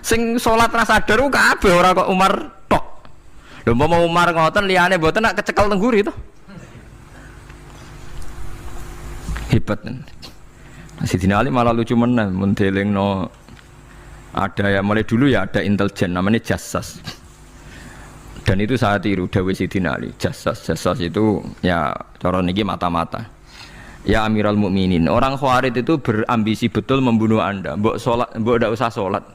sing sholat rasa sadar kabeh ora kok Umar tok. Lho mau Umar ngoten liyane mboten nak kecekel tengguri itu. Hebat kan. Sayyidina Ali malah lucu menan mendelingno ada ya mulai dulu ya ada intelijen namanya Jassas. Dan itu saya tiru dawuh Sayyidina Ali. Jassas itu ya cara niki mata-mata. Ya Amirul Mukminin, orang Khawarij itu berambisi betul membunuh Anda. Mbok salat, mbok ndak usah salat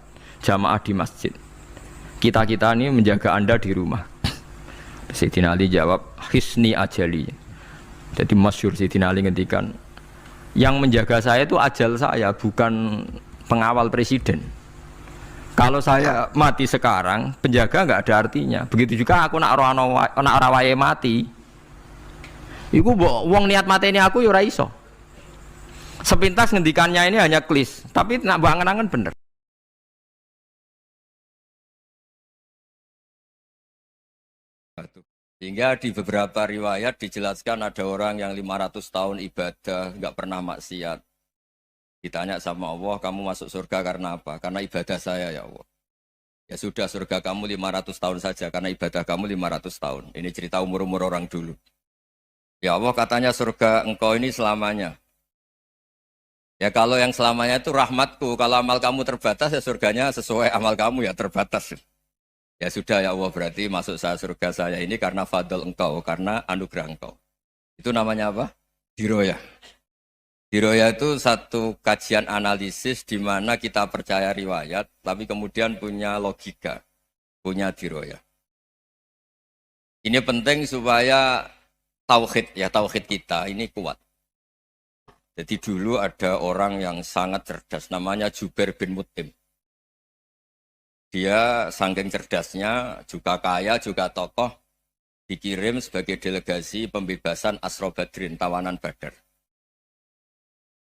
jamaah di masjid. Kita-kita ini menjaga Anda di rumah. Sayyidina Ali jawab, "Hisni ajali." Jadi masyhur Sayyidina Ali ngendikan, yang menjaga saya itu ajal saya, bukan pengawal presiden. Kalau saya mati sekarang, penjaga enggak ada artinya. Begitu juga aku nak ora wae mati. Iku wong niat mateni aku ya ora iso. Sepintas ngendikannya ini hanya klis, tapi nak bangen-angen bener. Sehingga di beberapa riwayat dijelaskan ada orang yang 500 tahun ibadah, enggak pernah maksiat. Ditanya sama Allah, kamu masuk surga karena apa? Karena ibadah saya ya Allah. Ya sudah, surga kamu 500 tahun saja, karena ibadah kamu 500 tahun. Ini cerita umur-umur orang dulu. Ya Allah, katanya surga engkau ini selamanya. Ya kalau yang selamanya itu rahmatku, kalau amal kamu terbatas ya surganya sesuai amal kamu ya terbatas. Ya sudah ya Allah, berarti masuk saya surga saya ini karena fadl engkau, karena anugerah engkau. Itu namanya apa? Diroyah. Diroyah itu satu kajian analisis di mana kita percaya riwayat, tapi kemudian punya logika, punya diroyah. Ini penting supaya tauhid kita ini kuat. Jadi dulu ada orang yang sangat cerdas, namanya Jubair bin Mut'im. Dia saking cerdasnya, juga kaya, juga tokoh, dikirim sebagai delegasi pembebasan Asra Badrin, tawanan Badar.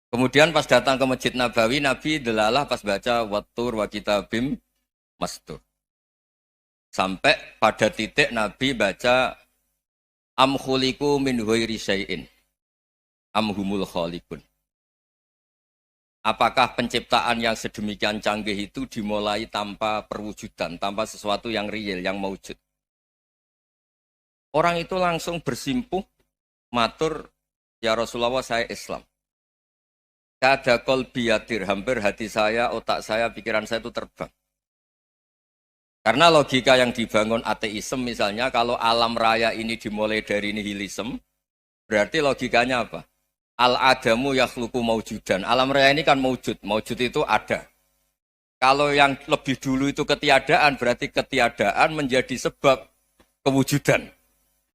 Kemudian pas datang ke Masjid Nabawi, Nabi delalah pas baca Wattur wa kitabim mastur. Sampai pada titik Nabi baca Am khuliqu min ghairi syai'in am humul khaliqun. Apakah penciptaan yang sedemikian canggih itu dimulai tanpa perwujudan, tanpa sesuatu yang real, yang maujud? Orang itu langsung bersimpuh, matur, ya Rasulullah saya Islam. Kada qalbi yatir, hampir hati saya, otak saya, pikiran saya itu terbang. Karena logika yang dibangun ateisme misalnya, kalau alam raya ini dimulai dari nihilisme, berarti logikanya apa? Al-adamu yakhluqu maujudan. Alam raya ini kan maujud, maujud itu ada. Kalau yang lebih dulu itu ketiadaan, berarti ketiadaan menjadi sebab kewujudan.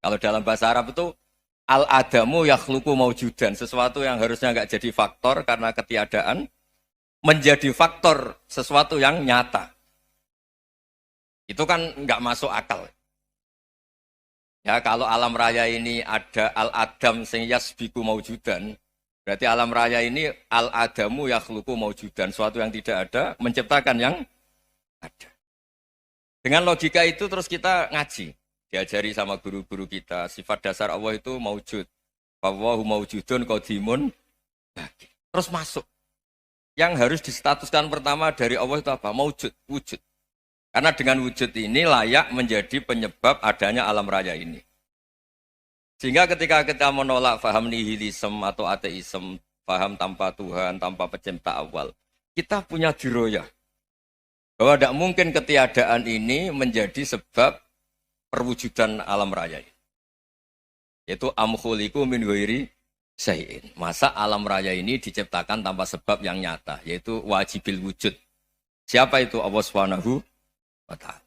Kalau dalam bahasa Arab itu, al-adamu yakhluqu maujudan. Sesuatu yang harusnya nggak jadi faktor karena ketiadaan, menjadi faktor sesuatu yang nyata. Itu kan nggak masuk akal. Ya kalau alam raya ini ada al-adam sing yasbiku maujudan, berarti alam raya ini al-adamu yakhluqu maujudan, suatu yang tidak ada menciptakan yang ada. Dengan logika itu terus kita ngaji, diajari sama guru-guru kita, sifat dasar Allah itu maujud. Wallahu maujudun qadimun. Terus masuk. Yang harus distatuskan pertama dari Allah itu apa? Maujud, wujud. Karena dengan wujud ini layak menjadi penyebab adanya alam raya ini. Sehingga ketika kita menolak faham nihilisme atau ateisme, faham tanpa Tuhan, tanpa pencipta awal, kita punya diroyah. Bahwa tidak mungkin ketiadaan ini menjadi sebab perwujudan alam raya ini. Yaitu am khuliqu min ghairi syai'in. Masa alam raya ini diciptakan tanpa sebab yang nyata, yaitu wajibil wujud. Siapa itu? Allah Subhanahu wa ta'ala.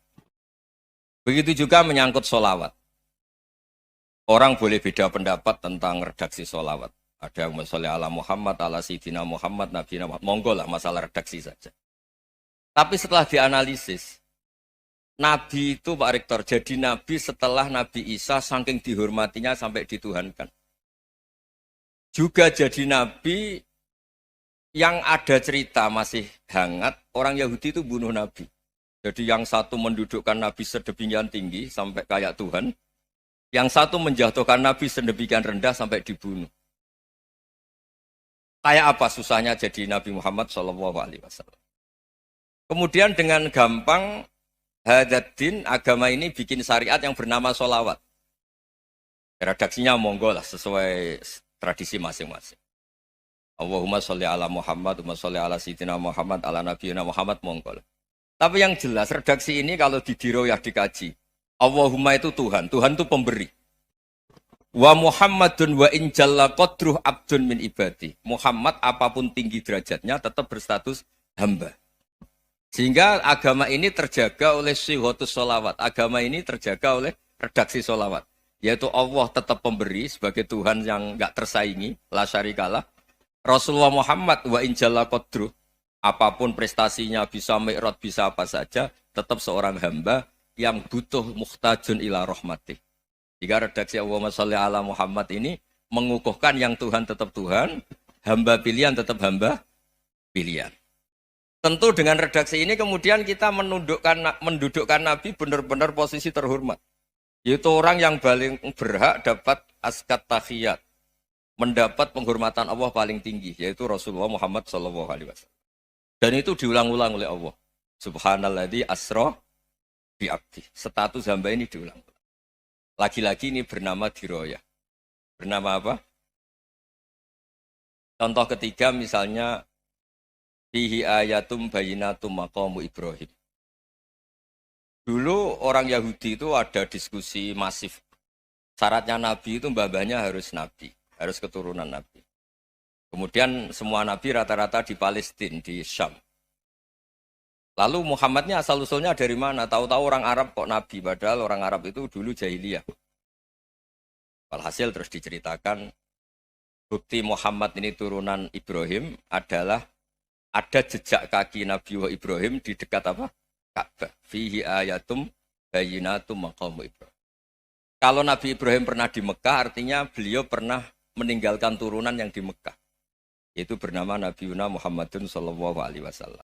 Begitu juga menyangkut sholawat. Orang boleh beda pendapat tentang redaksi sholawat. Ada yang sholli ala Muhammad, ala Sayyidina Muhammad, Nabi Muhammad. Monggo lah masalah redaksi saja. Tapi setelah dianalisis, Nabi itu Pak Rektor, jadi Nabi setelah Nabi Isa saking dihormatinya sampai dituhankan. Juga jadi Nabi yang ada cerita masih hangat, orang Yahudi itu bunuh Nabi. Jadi yang satu mendudukkan Nabi sedemikian tinggi sampai kayak Tuhan, yang satu menjatuhkan Nabi sedemikian rendah sampai dibunuh. Kayak apa susahnya jadi Nabi Muhammad SAW. Kemudian dengan gampang Hadaddin agama ini bikin syariat yang bernama sholawat. Redaksinya monggo lah sesuai tradisi masing-masing. Allahumma sholli ala Muhammad, Allahumma sholli ala Sayyidina Muhammad, ala Nabiyina Muhammad, monggo lah. Tapi yang jelas redaksi ini kalau didiroyah dikaji, Allahumma itu Tuhan, Tuhan itu pemberi. Wa Muhammadun wa in jalla qadruh abdun min ibadi. Muhammad apapun tinggi derajatnya tetap berstatus hamba. Sehingga agama ini terjaga oleh syihotus sholawat. Agama ini terjaga oleh redaksi sholawat. Yaitu Allah tetap pemberi sebagai Tuhan yang enggak tersaingi. La syarikalah. Rasulullah Muhammad wa injalla qadruh. Apapun prestasinya bisa mi'rad, bisa apa saja. Tetap seorang hamba yang butuh muhtajun ila rahmatih. Jika redaksi Allahumma sholli ala Muhammad ini mengukuhkan yang Tuhan tetap Tuhan. Hamba pilihan tetap hamba pilihan. Tentu dengan redaksi ini kemudian kita mendudukkan Nabi benar-benar posisi terhormat. Yaitu orang yang paling berhak dapat askat tahiyat. Mendapat penghormatan Allah paling tinggi. Yaitu Rasulullah Muhammad SAW. Dan itu diulang-ulang oleh Allah. Subhanalladzi asra bi'abdi. Status hamba ini diulang. Lagi-lagi ini bernama diroyah. Bernama apa? Contoh ketiga misalnya fihi ayatum bayinatum maqamu Ibrahim. Dulu orang Yahudi itu ada diskusi masif. Syaratnya Nabi itu mbah-mbahnya harus Nabi. Harus keturunan Nabi. Kemudian semua Nabi rata-rata di Palestina, di Syam. Lalu Muhammadnya asal-usulnya dari mana? Tahu-tahu orang Arab kok Nabi. Padahal orang Arab itu dulu jahiliyah. Walhasil terus diceritakan. Bukti Muhammad ini turunan Ibrahim adalah ada jejak kaki Nabi Ibrahim di dekat apa? Ka'bah. Fihi ayatum bayinatum maqamu Ibrahim. Kalau Nabi Ibrahim pernah di Mekah, artinya beliau pernah meninggalkan turunan yang di Mekah. Itu bernama Nabiuna Muhammadun sallallahu alaihi wasallam.